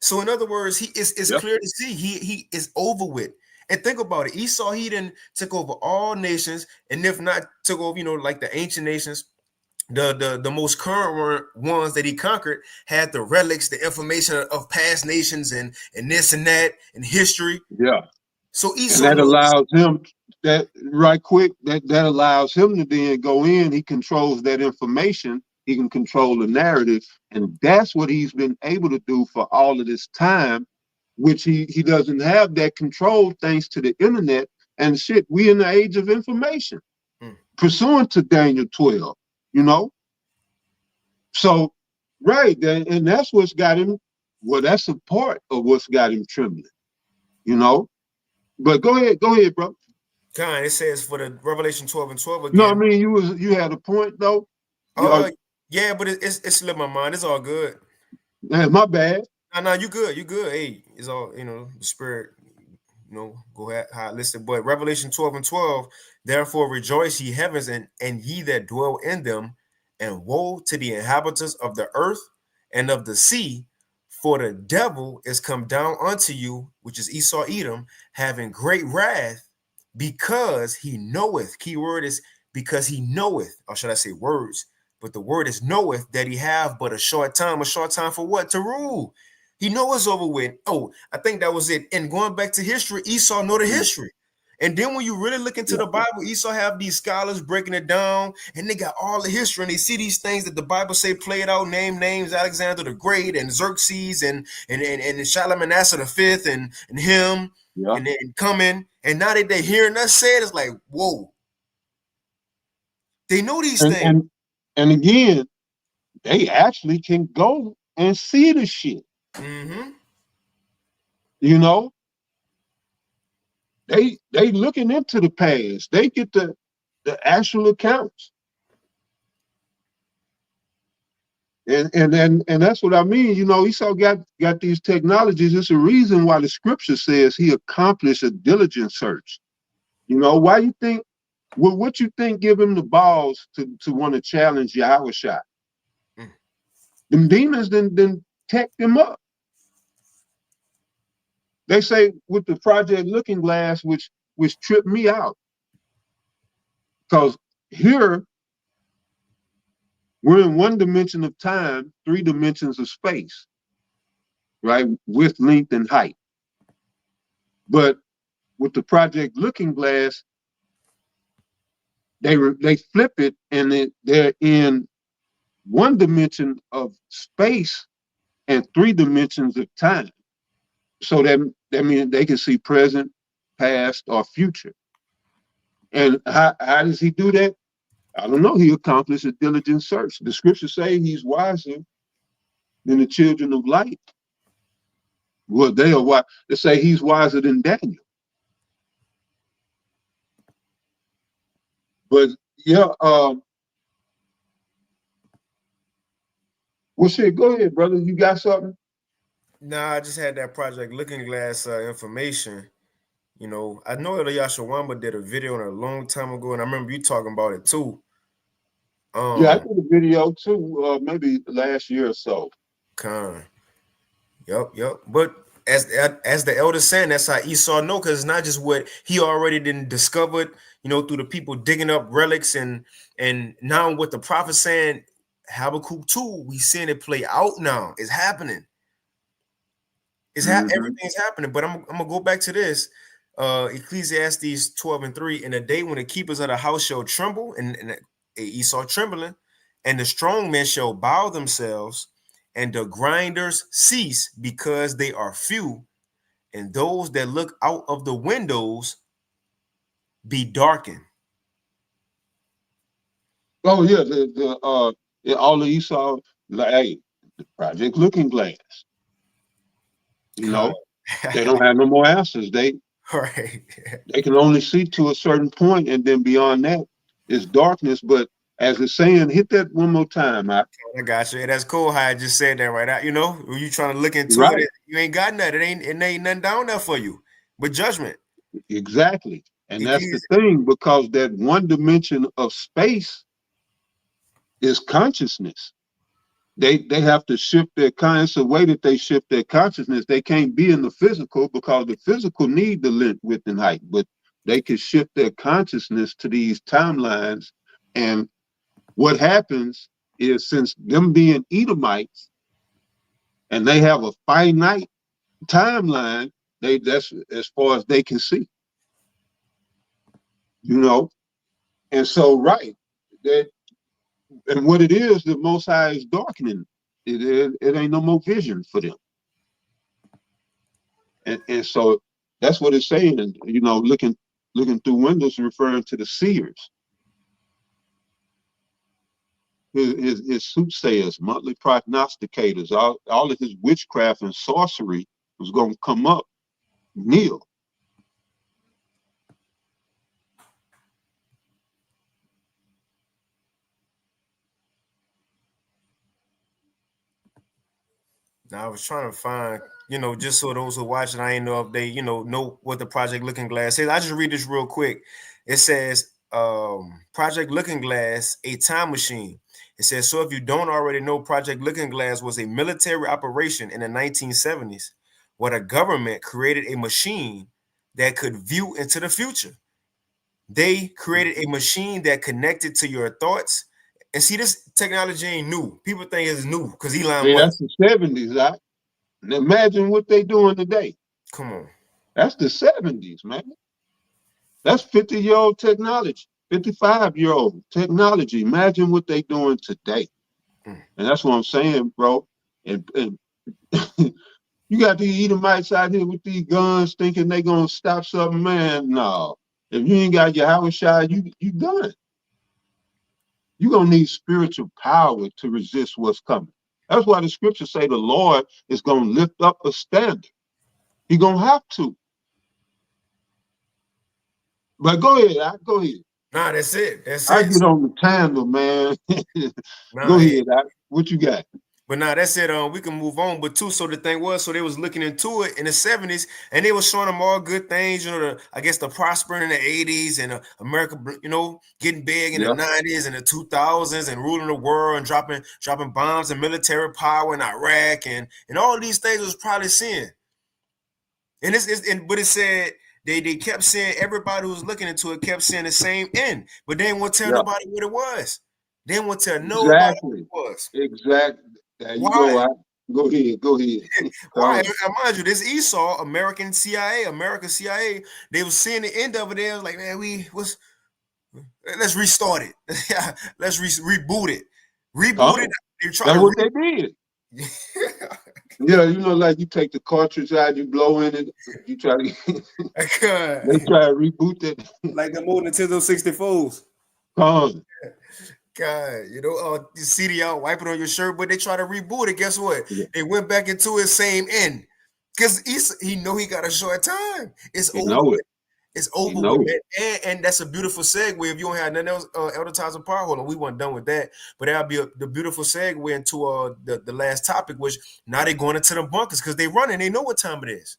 So in other words, it's clear to see he is over with. And think about it. Esau, he didn't took over all nations, and if not took over, you know, like the ancient nations. The most current ones that he conquered had the relics, the information of past nations and this and that and history. Yeah. So Esau, and that allows him that right quick, that allows him to then go in. He controls that information. He can control the narrative. And that's what he's been able to do for all of this time, which he doesn't have that control thanks to the internet and shit. We in the age of information, pursuant to Daniel 12. You know, so right, and that's what's got him. Well, that's a part of what's got him trembling. You know, but go ahead, bro. Kind, it says for the Revelation 12:12 again. No, I mean you had a point though. Yeah, but it slipped my mind. It's all good. Man, my bad. No, you good. You good. Hey, it's all, you know, the spirit. You know, go ahead, how it listed. But Revelation 12:12, therefore rejoice ye heavens, and ye that dwell in them, and woe to the inhabitants of the earth and of the sea, for the devil is come down unto you, which is Esau Edom, having great wrath, because he knoweth, key word is because he knoweth, or should I say words, but the word is knoweth that he have but a short time for what? To rule. He know it's over with. Oh, I think that was it. And going back to history, Esau know the history. And then when you really look into the Bible, Esau have these scholars breaking it down, and they got all the history, and they see these things that the Bible say played out, name names, Alexander the Great, and Xerxes, and Shalmaneser the Fifth, and him, and then coming, and now that they're hearing us say it, it's like, whoa. They know these things. And again, they actually can go and see the shit. Mm-hmm. You know, they looking into the past. They get the actual accounts. And that's what I mean. You know, Esau got these technologies. It's a reason why the scripture says he accomplished a diligent search. You know, why you think, well, what you think give him the balls to want to challenge Yahweh Shai? Them demons then tech them up. They say with the Project Looking Glass, which tripped me out. Because here, we're in one dimension of time, 3 dimensions of space, right? Width, length, and height. But with the Project Looking Glass, they flip it, and they're in 1 dimension of space and 3 dimensions of time. So that means they can see present, past, or future. And how does he do that? I don't know. He accomplished a diligent search. The scriptures say he's wiser than the children of light. Well, they are wise. They say he's wiser than Daniel. But yeah, well, shit, go ahead, brother. You got something? Nah, I just had that Project Looking Glass information. You know, I know that Yashawamba did a video on it a long time ago, and I remember you talking about it too. Yeah, I did a video too, maybe last year or so. Yep. But as the elder saying, that's how Esau know, because it's not just what he already didn't discovered, you know, through the people digging up relics, and now what the prophet saying, Habakkuk 2, we seeing it play out now. It's happening. Everything's happening. But I'm gonna go back to this. Ecclesiastes 12:3, in a day when the keepers of the house shall tremble, and Esau trembling, and the strong men shall bow themselves, and the grinders cease because they are few, and those that look out of the windows be darkened. Oh yeah, all the Esau, like, hey, the Project Looking Glass. You know, they don't have no more answers. They can only see to a certain point, and then beyond that is darkness. But as it's saying, hit that one more time. I got you. That's cool how I just said that right out. You know, when you trying to look into it, you ain't got nothing. It ain't nothing down there for you but judgment. Exactly. And that's the thing, because that 1 dimension of space is consciousness. They have to shift their consciousness. The way that they shift their consciousness, they can't be in the physical, because the physical need the length, width, and height. But they can shift their consciousness to these timelines. And what happens is, since them being Edomites, and they have a finite timeline, that's as far as they can see. You know, and so and what it is, the Most High is darkening. It ain't no more vision for them. And so that's what it's saying. And, you know, looking through windows, referring to the seers, his soothsayers, monthly prognosticators, all of his witchcraft and sorcery was going to come up, kneel. Now I was trying to find, you know, just so those who watch it, I ain't know if they, you know what the Project Looking Glass says. I just read this real quick. It says, Project Looking Glass, a time machine. It says, so if you don't already know, Project Looking Glass was a military operation in the 1970s, where the government created a machine that could view into the future. They created a machine that connected to your thoughts. And see, this technology ain't new. People think it's new because Elon Hey, Musk. that's the 70s, right? And imagine what they doing today. Come on. That's the 70s, man. That's 50-year-old technology, 55-year-old technology. Imagine what they doing today. And that's what I'm saying, bro. And you got these Edomites out here with these guns thinking they gonna stop something, man. No. If you ain't got your house shot, you done. You're gonna need spiritual power to resist what's coming. That's why the scriptures say the Lord is gonna lift up a standard. He gonna have to. But go ahead, go ahead. Nah, that's it. That's I it. get on the tandem, man. Nah, Go ahead, what you got? But now that's it. We can move on. But too, so the thing was, so they was looking into it in the 70s, and they was showing them all good things. You know, I guess the prospering in the 80s and America, you know, getting big in the 90s and the 2000s and ruling the world and dropping bombs and military power in Iraq and all these things was probably seeing. And but it said they kept saying, everybody who was looking into it kept saying the same end, but they didn't want to tell nobody what it was. They didn't want to tell nobody what it was. Exactly. There you Why? Go ahead. Why? Mind you, this Esau, American CIA, they was seeing the end of it. They was like, man, let's restart it. Let's reboot it. Reboot it. That's what they did. Yeah, you know, like you take the cartridge out, you blow in it, you try to they try to reboot it. Like the old Nintendo 64s. God, you know, the CD out, wipe it on your shirt, but they try to reboot it. Guess what? Yeah. They went back into his same end. Because he know he got a short time. It's over with. It's over with. And that's a beautiful segue. If you don't have nothing else, Elder Tyson Power, hold on, we weren't done with that. But that'll be the beautiful segue into the last topic, which now they're going into the bunkers because they running. They know what time it is.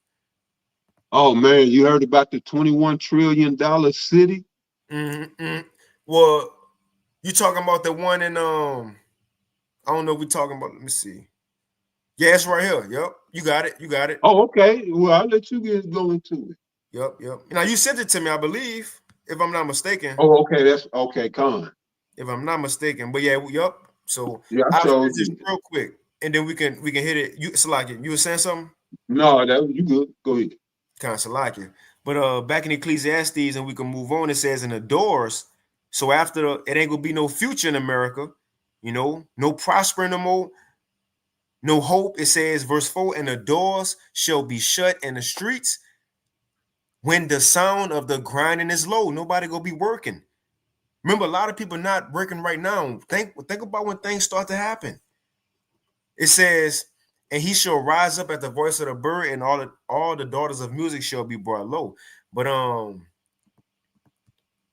Oh, man, you heard about the $21 trillion city? Mm-hmm. Well, you talking about the one in I don't know if we're talking about, let me see. Yeah, it's right here. Yep. You got it. Oh, okay. Well, I'll let you guys go into it. Yep. Now you sent it to me, I believe, if I'm not mistaken. Oh, okay. That's okay, Con. If I'm not mistaken. But yeah, yep. So yeah, I'll just real quick, and then we can hit it. You Salakia, you were saying something? No, you good. Go ahead. Kind of Salakia. But back in Ecclesiastes, and we can move on, it says in the doors. So after it ain't gonna be no future in America, you know, no prospering no more, no hope. It says, verse 4, and the doors shall be shut in the streets when the sound of the grinding is low. Nobody gonna be working. Remember, a lot of people not working right now. Think about when things start to happen. It says, and he shall rise up at the voice of the bird, and all the daughters of music shall be brought low. But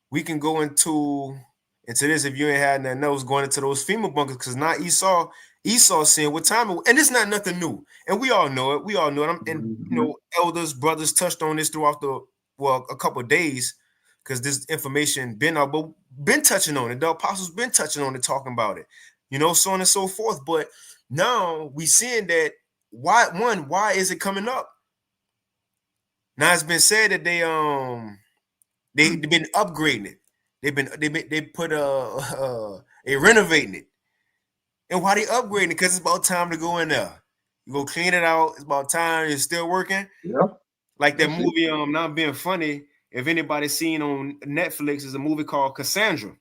we can go into this if you ain't had nothing else, going into those FEMA bunkers, because now Esau saying what time it, and it's not nothing new, and we all know it. And you know, elders, brothers touched on this throughout a couple of days, because this information been out, but been touching on it. The apostles been touching on it, talking about it, you know, so on and so forth. But now we seeing that why is it coming up? Now it's been said that they've been upgrading it. They put they renovating it. And why they upgrading it? Because it's about time to go in there. You go clean it out. It's about time. It's still working. Yeah. Like that movie, not being funny. If anybody's seen on Netflix, is a movie called Cassandra.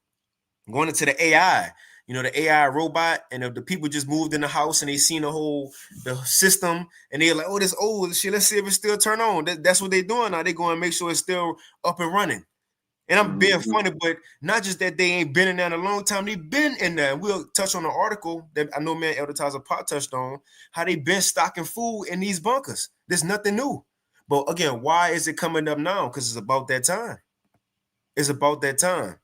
Going into the AI, you know, the AI robot, and if the people just moved in the house and they seen the system, and they're like, oh, this old shit. Let's see if it still turn on. That's what they're doing now. They're going to make sure it's still up and running. And I'm being funny, but not just that they ain't been in there in a long time. They've been in there. We'll touch on the article that I know Elder Tyson Pot touched on, how they been stocking food in these bunkers. There's nothing new. But again, why is it coming up now? Because it's about that time. It's about that time.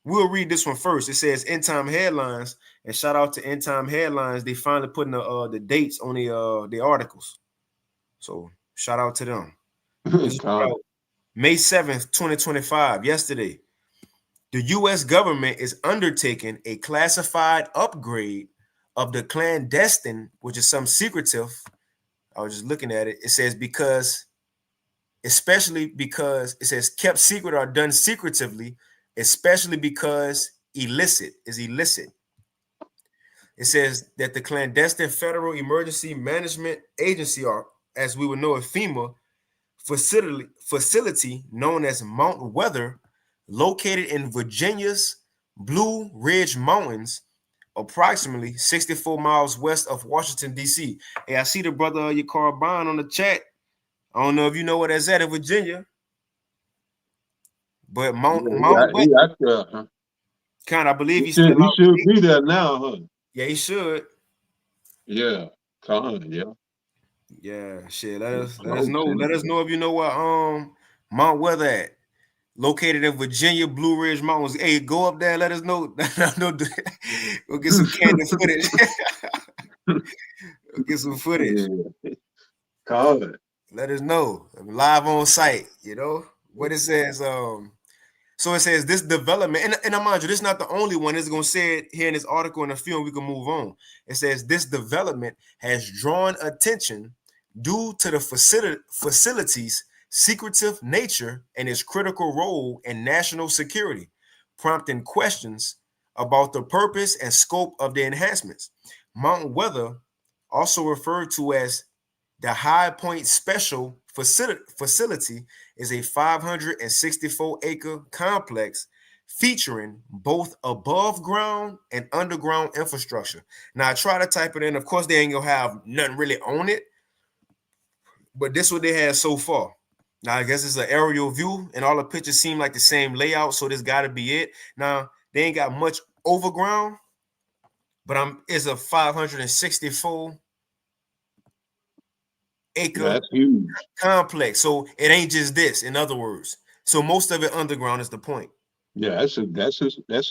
We'll read this one first. It says End Time Headlines, and shout out to End Time Headlines. They finally putting the dates on the articles. So shout out to them. May 7th, 2025, yesterday, the U.S. government is undertaking a classified upgrade of the clandestine, which is some secretive. I was just looking at it. It says because especially because it says kept secret or done secretively, especially because illicit is illicit. It says that the clandestine Federal Emergency Management Agency, or as we would know it, FEMA, facility known as Mount Weather, located in Virginia's Blue Ridge Mountains, approximately 64 miles west of Washington, D.C. Hey, I see the brother Yakar Bond on the chat. I don't know if you know where that's at in Virginia, but Mount Weather, kind of, I believe he's still He out. should be there now, huh? Yeah, he should. Yeah, yeah. Yeah, shit. Let us know. Let us know if you know where Mount Weather at. Located in Virginia, Blue Ridge Mountains. Hey, go up there and let us know. We'll get some candid footage. We'll get some footage. Yeah. Call it. Let us know. Live on site, you know? What it says, so it says this development, and mind you, this is not the only one. It's gonna say it here in this article in the film. We can move on. It says this development has drawn attention due to the facility's secretive nature and its critical role in national security, prompting questions about the purpose and scope of the enhancements. Mount Weather, also referred to as the High Point Special Facility, is a 564-acre complex featuring both above ground and underground infrastructure. Now I try to type it in. Of course, they ain't gonna have nothing really on it, but this is what they had so far. Now I guess it's an aerial view, and all the pictures seem like the same layout, so this got to be it. Now they ain't got much overground, but it's a 564 acre That's huge. complex. So it ain't just this, in other words. So most of it underground is the point. Yeah, that's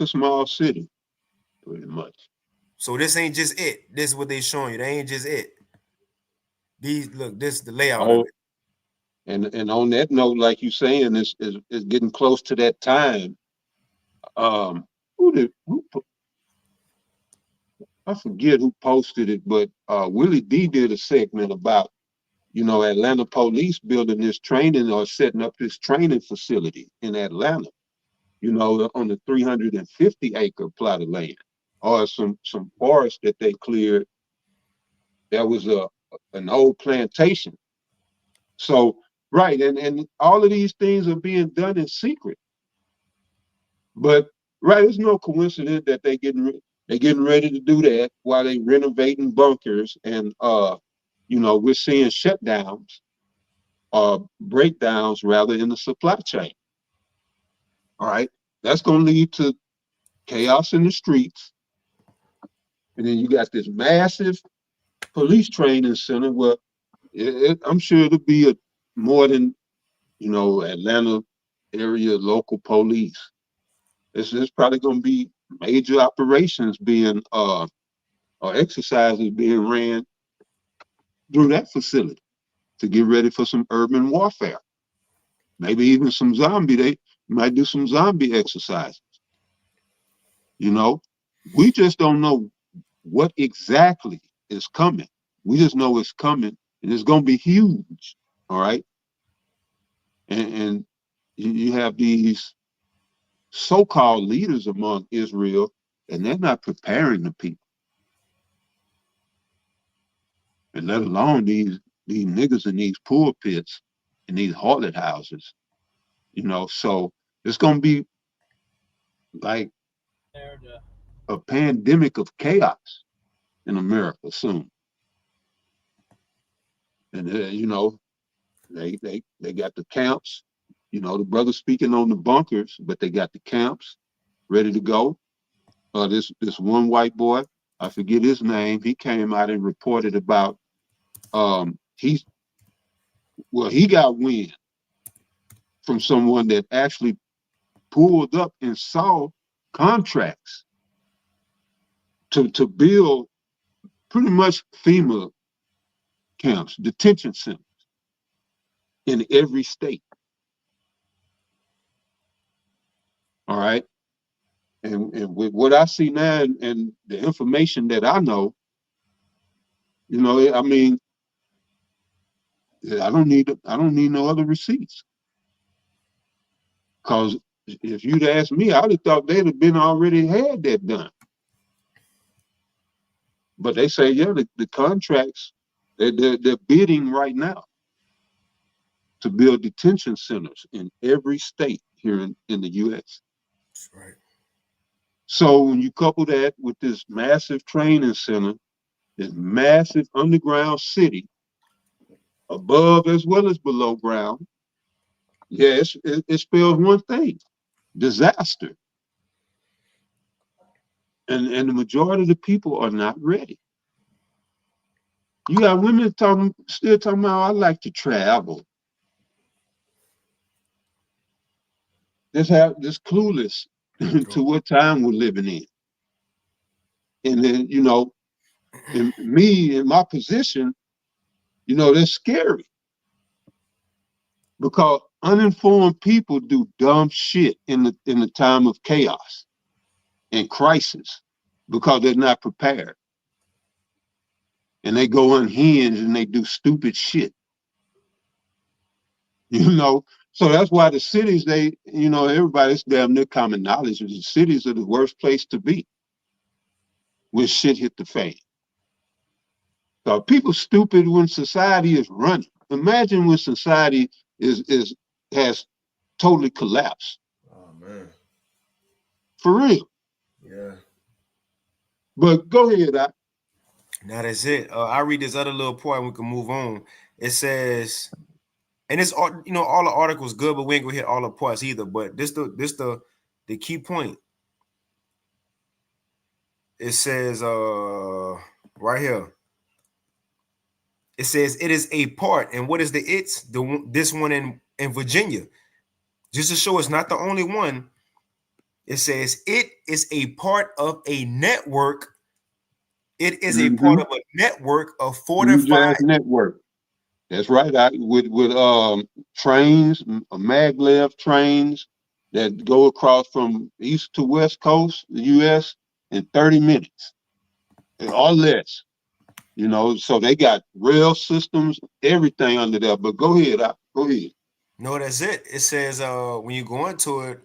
a small city, pretty much. So this ain't just it. This is what they showing you. They ain't just it. These look, this is the layout of it. And on that note, like you saying, is getting close to that time. I forget who posted it, but Willie D did a segment about, Atlanta police building this training or setting up this training facility in Atlanta, on the 350-acre plot of land, or some forest that they cleared. That was an old plantation. So, right, and all of these things are being done in secret. But right, it's no coincidence that they're getting ready to do that while they renovating bunkers, and we're seeing shutdowns, breakdowns rather, in the supply chain. All right, that's going to lead to chaos in the streets, and then you got this massive police training center where I'm sure it'll be more than Atlanta area local police. It's probably going to be major operations being or exercises being ran through that facility to get ready for some urban warfare. Maybe even some zombie. They might do some zombie exercises. We just don't know what exactly is coming. We just know it's coming, and it's going to be huge. All right. And you have these so-called leaders among Israel, and they're not preparing the people, and let alone these niggas in these pulpits and these harlot houses. So it's gonna be like a pandemic of chaos in America soon. And they got the camps. The brother speaking on the bunkers, but they got the camps ready to go. This one white boy, I forget his name, he came out and reported about he got wind from someone that actually pulled up and saw contracts to build pretty much FEMA camps, detention centers in every state. All right. And with what I see now and the information that I know, I mean, I don't need no other receipts. Because if you'd asked me, I'd have thought they'd have been already had that done. But they say, yeah, the contracts, they're bidding right now to build detention centers in every state here in the U.S. That's right. So when you couple that with this massive training center, this massive underground city, above as well as below ground, yeah, it spells one thing: disaster. And the majority of the people are not ready. You got women still talking about, I like to travel. This clueless to what time we're living in. And then, in my position, they're scary. Because uninformed people do dumb shit in the time of chaos and crisis because they're not prepared. And they go unhinged and they do stupid shit. So that's why the cities, everybody's damn near common knowledge is the cities are the worst place to be when shit hit the fan. So people stupid when society is running. Imagine when society has totally collapsed. Oh man. For real. Yeah. But go ahead, Now that's it. I read this other little point and we can move on. It says, and it's all all the articles good, but we ain't gonna hit all the points either. But this the key point. It says right here. It says it is a part, and what is the it's this one in Virginia? Just to show it's not the only one. It says it is a part of a network. It is a part of a network of fortified network. That's right. With trains, maglev trains that go across from east to west coast, the U.S. in 30 minutes or less. So they got rail systems, everything under there. But go ahead, go ahead. No, that's it. It says when you go into it,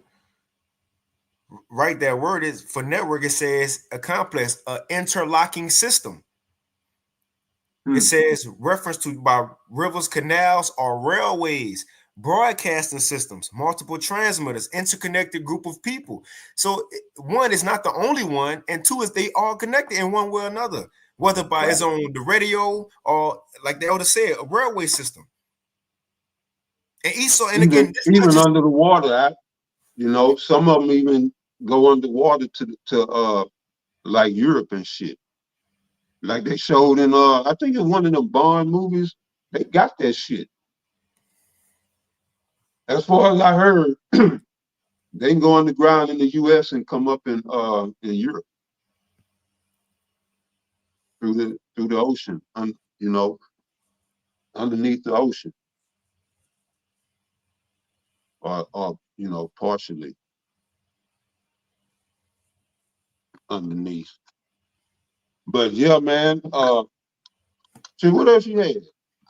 right, that word is for network. It says a complex, an interlocking system. It says reference to by rivers, canals, or railways, broadcasting systems, multiple transmitters, interconnected group of people. So one is not the only one, and two is they all connected in one way or another, whether by its on the radio or, like they ought said, a railway system. And again, even under the water, some of them even go underwater to like Europe and shit. Like they showed in I think in one of them Bond movies, they got that shit. As far as I heard, they can go underground in the US and come up in Europe through the ocean, underneath the ocean. Or partially underneath. But yeah, man. See, what else you had?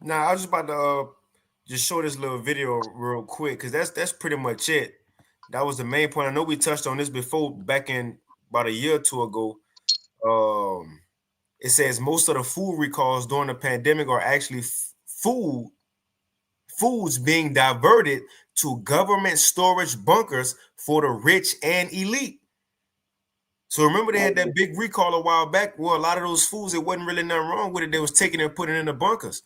Nah, I was just about to just show this little video real quick, because that's pretty much it. That was the main point. I know we touched on this before, back in about a year or two ago. It says most of the food recalls during the pandemic are actually foods being diverted to government storage bunkers for the rich and elite. So remember they had that big recall a while back. Well, a lot of those foods, it wasn't really nothing wrong with it. They was taking it and putting it in the bunkers.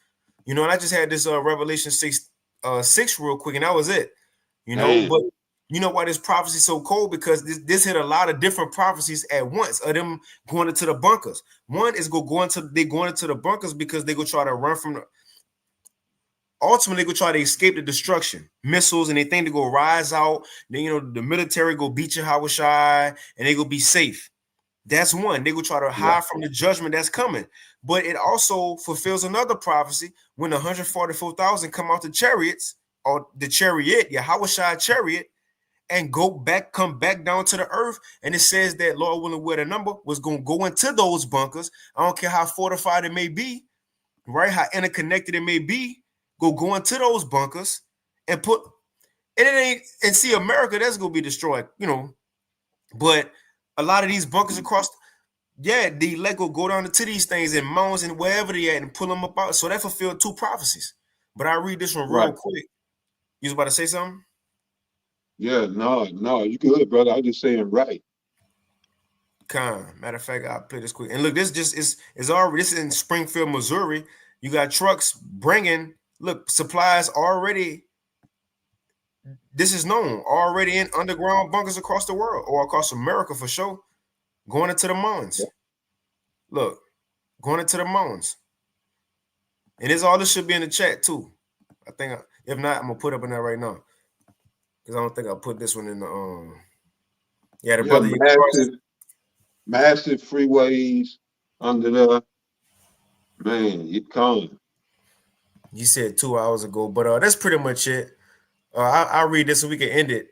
And I just had this Revelation 6 real quick, and that was it. But you know why this prophecy so cold? Because this hit a lot of different prophecies at once of them going into the bunkers. One is going into the bunkers because they go try to run from ultimately they go try to escape the destruction, missiles, and they think they go rise out. Then the military go beat your Hawashai and they go be safe. That's one. They go try to hide from the judgment that's coming. But it also fulfills another prophecy when the 144,000 come out the chariots, or the chariot, Hawashai chariot, and come back down to the earth. And it says that Lord willing, where the number was going to go into those bunkers. I don't care how fortified it may be, right? How interconnected it may be. go into those bunkers and put, and it ain't, and see America, that's gonna be destroyed, you know. But a lot of these bunkers across, the elect will go down to these things in mountains and wherever they at and pull them up out. So that fulfilled 2 prophecies. But I read this one real quick. You was about to say something? Yeah, no, you good, brother. I just saying right. Matter of fact, I'll play this quick. And look, this just is already, this is in Springfield, Missouri. You got trucks bringing, look, supplies already. This is known already in underground bunkers across the world, or across America for sure, going into the mountains. Look, going into the mountains. And this should be in the chat too. I think, if not, I'm gonna put up in there right now. Because I don't think I'll put this one in the the brother. Massive freeways under there. Man, you calling. You said 2 hours ago, but that's pretty much it. I'll read this so we can end it.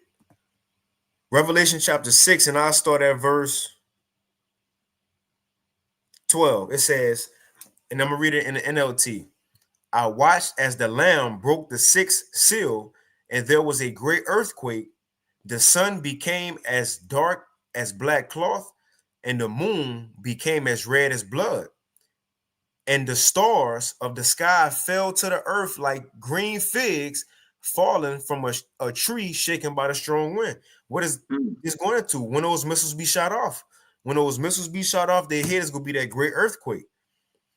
Revelation chapter 6, and I'll start at verse 12. It says, and I'm gonna read it in the NLT. I watched as the Lamb broke the 6th seal, and there was a great earthquake. The sun became as dark as black cloth, and the moon became as red as blood. And the stars of the sky fell to the earth like green figs falling from a tree shaken by the strong wind. What is this going to? When those missiles be shot off? When those missiles be shot off, their head is going to be that great earthquake.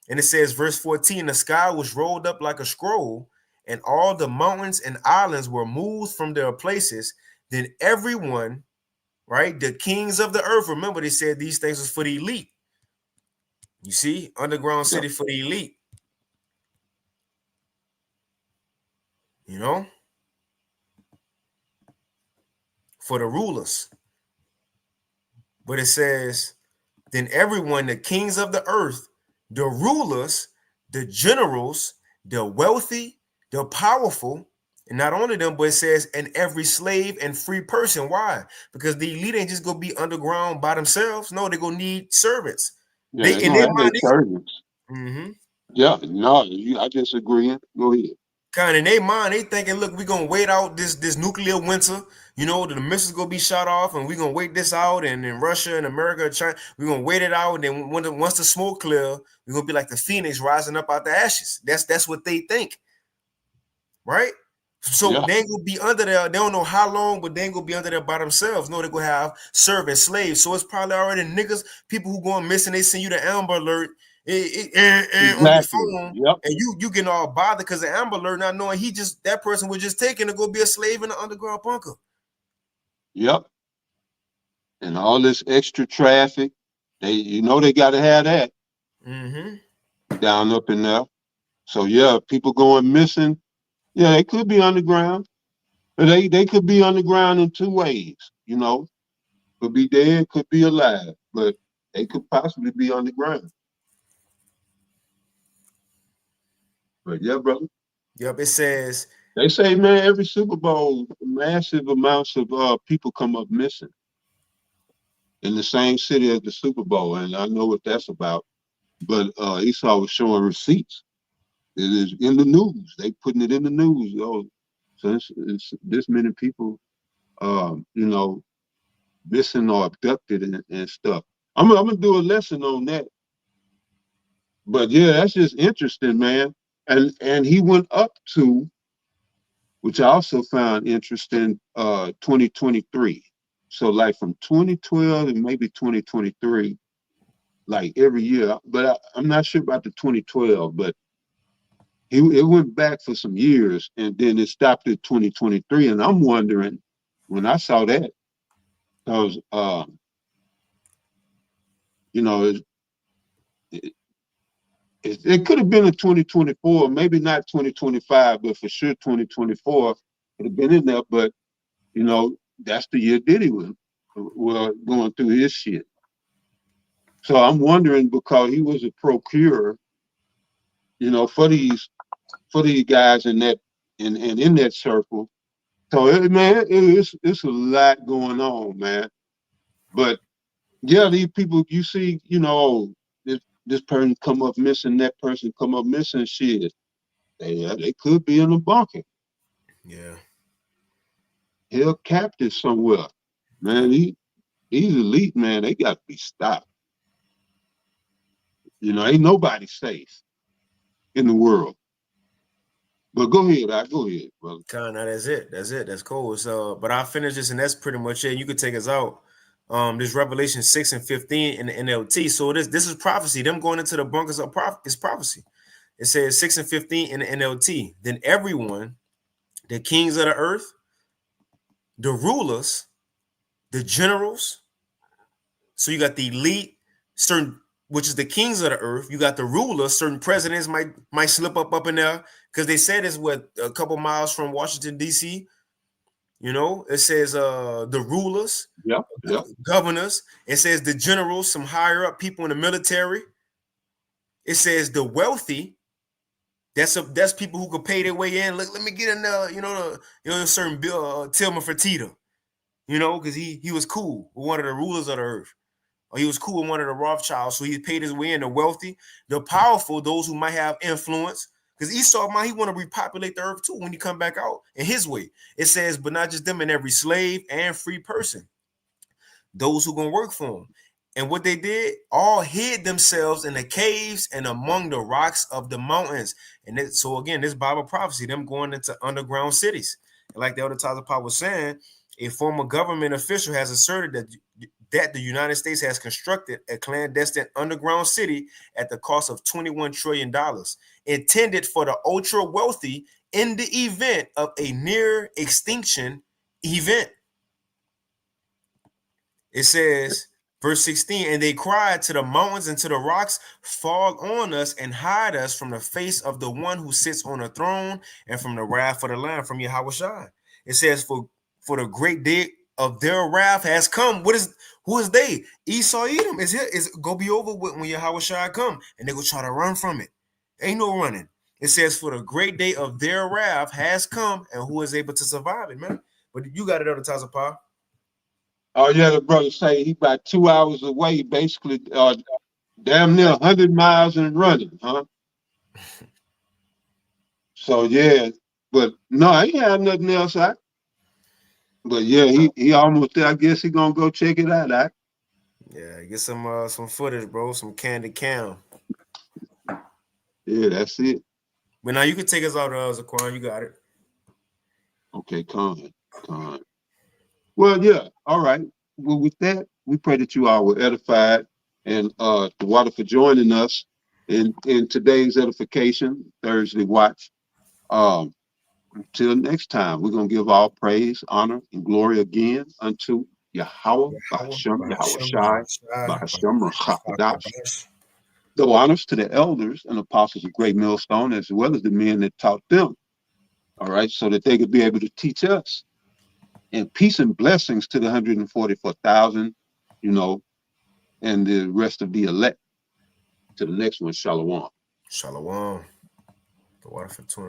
And it says, verse 14, the sky was rolled up like a scroll, and all the mountains and islands were moved from their places. Then everyone, right, the kings of the earth, remember they said these things was for the elite. You see, underground city for the elite. You know, for the rulers. But it says, then everyone, the kings of the earth, the rulers, the generals, the wealthy, the powerful, and not only them, but it says, and every slave and free person. Why? Because the elite ain't just gonna be underground by themselves. No, they're gonna need servants. Yeah, They in their mind, servants. Yeah, no, I disagree. Go ahead. Kind of in their mind, they thinking, look, we're gonna wait out this nuclear winter. You know, the missiles gonna be shot off, and we're gonna wait this out. And in Russia and America, China, we're gonna wait it out. And then once the smoke clear, we're gonna be like the phoenix rising up out the ashes. That's what they think, right? So they ain't gonna be under there. They don't know how long, but they ain't gonna be under there by themselves. No, they're gonna have servant slaves. So it's probably already niggas, people who going missing. They send you the Amber Alert on your phone, and you getting all bothered because the Amber Alert, not knowing that person was just taken to go be a slave in the underground bunker. Yep. And all this extra traffic, they got to have that down up in there. So yeah, people going missing. Yeah, they could be underground, but they could be underground in 2 ways. You know, could be dead, could be alive, but they could possibly be underground. But yeah, brother. Yep, it says. They say, man, every Super Bowl, massive amounts of people come up missing in the same city as the Super Bowl, and I know what that's about. But Esau was showing receipts. It is in the news. They putting it in the news. Oh, so it's this many people, missing or abducted and stuff. I'm gonna do a lesson on that. But yeah, that's just interesting, man. And he went up to, which I also found interesting, 2023. So like from 2012 and maybe 2023, like every year. But I'm not sure about the 2012, but it went back for some years, and then it stopped at 2023. And I'm wondering, when I saw that, because it could have been in 2024, maybe not 2025, but for sure 2024 could have been in there. But that's the year Diddy was going through his shit. So I'm wondering, because he was a procurer, for these guys in that in that circle. So it's a lot going on, man. But yeah, these people, you see, this person come up missing, that person come up missing, shit. They could be in a bunker. Yeah. Held captive somewhere. Man, these elite, man, they got to be stopped. You know, ain't nobody safe in the world. But go ahead, go ahead, brother. Kind of, that's it. That's it. That's cool. So, but I'll finish this, and that's pretty much it. You could take us out. This Revelation 6 and 15 in the NLT. So this is prophecy. Them going into the bunkers of is prophecy. It says 6 and 15 in the NLT. Then everyone, the kings of the earth, the rulers, the generals. So you got the elite, certain, which is the kings of the earth. You got the rulers. Certain presidents might slip up in there because they said it's what a couple miles from Washington D.C. You know, it says the rulers, governors. It says the generals, some higher up people in the military. It says the wealthy. That's people who could pay their way in. Look, let me get in there. A certain Bill Tillman Fertitta. You know, because he was cool with one of the rulers of the earth. Or he was cool with one of the Rothschilds, so he paid his way in. The wealthy, the powerful, those who might have influence. Because Esau he want to repopulate the earth too when he come back out in his way. It says, but not just them, and every slave and free person. Those who gonna work for him. And what they did, all hid themselves in the caves and among the rocks of the mountains. And so again, this Bible prophecy, them going into underground cities. And like the Elder Tyler Powell was saying, a former government official has asserted that the United States has constructed a clandestine underground city at the cost of $21 trillion, intended for the ultra wealthy in the event of a near extinction event. It says, verse 16, and they cried to the mountains and to the rocks, fall on us and hide us from the face of the one who sits on the throne and from the wrath of the Lamb, from Yahweh Shai. It says, for the great day of their wrath has come. Who is they? Esau Edom is here. Is go be over with when Yahweh Shai come, and they go try to run from it. Ain't no running. It says, for the great day of their wrath has come, and who is able to survive it, man? But you got it on the Taza Pa. Oh yeah, the brother say he about 2 hours away, basically damn near 100 miles and running, huh? So yeah, but no, I ain't have nothing else. But yeah, he almost there. I guess he gonna go check it out. Yeah, get some footage, bro. Some candid cam. Yeah, that's it. But now you can take us out, Zaquan. You got it. Okay, con. Well, yeah, all right. Well, with that, we pray that you all were edified, and the water for joining us in today's edification Thursday watch. Until next time, we're gonna give all praise, honor, and glory again unto Yahweh, Bahashem, Yahweh Shai, Bahashem, Rachakadash. Double honors to the elders and apostles of Great Millstone, as well as the men that taught them. All right, so that they could be able to teach us. And peace and blessings to the 144,000, and the rest of the elect. To the next one, Shalom. Shalom. The water for 20.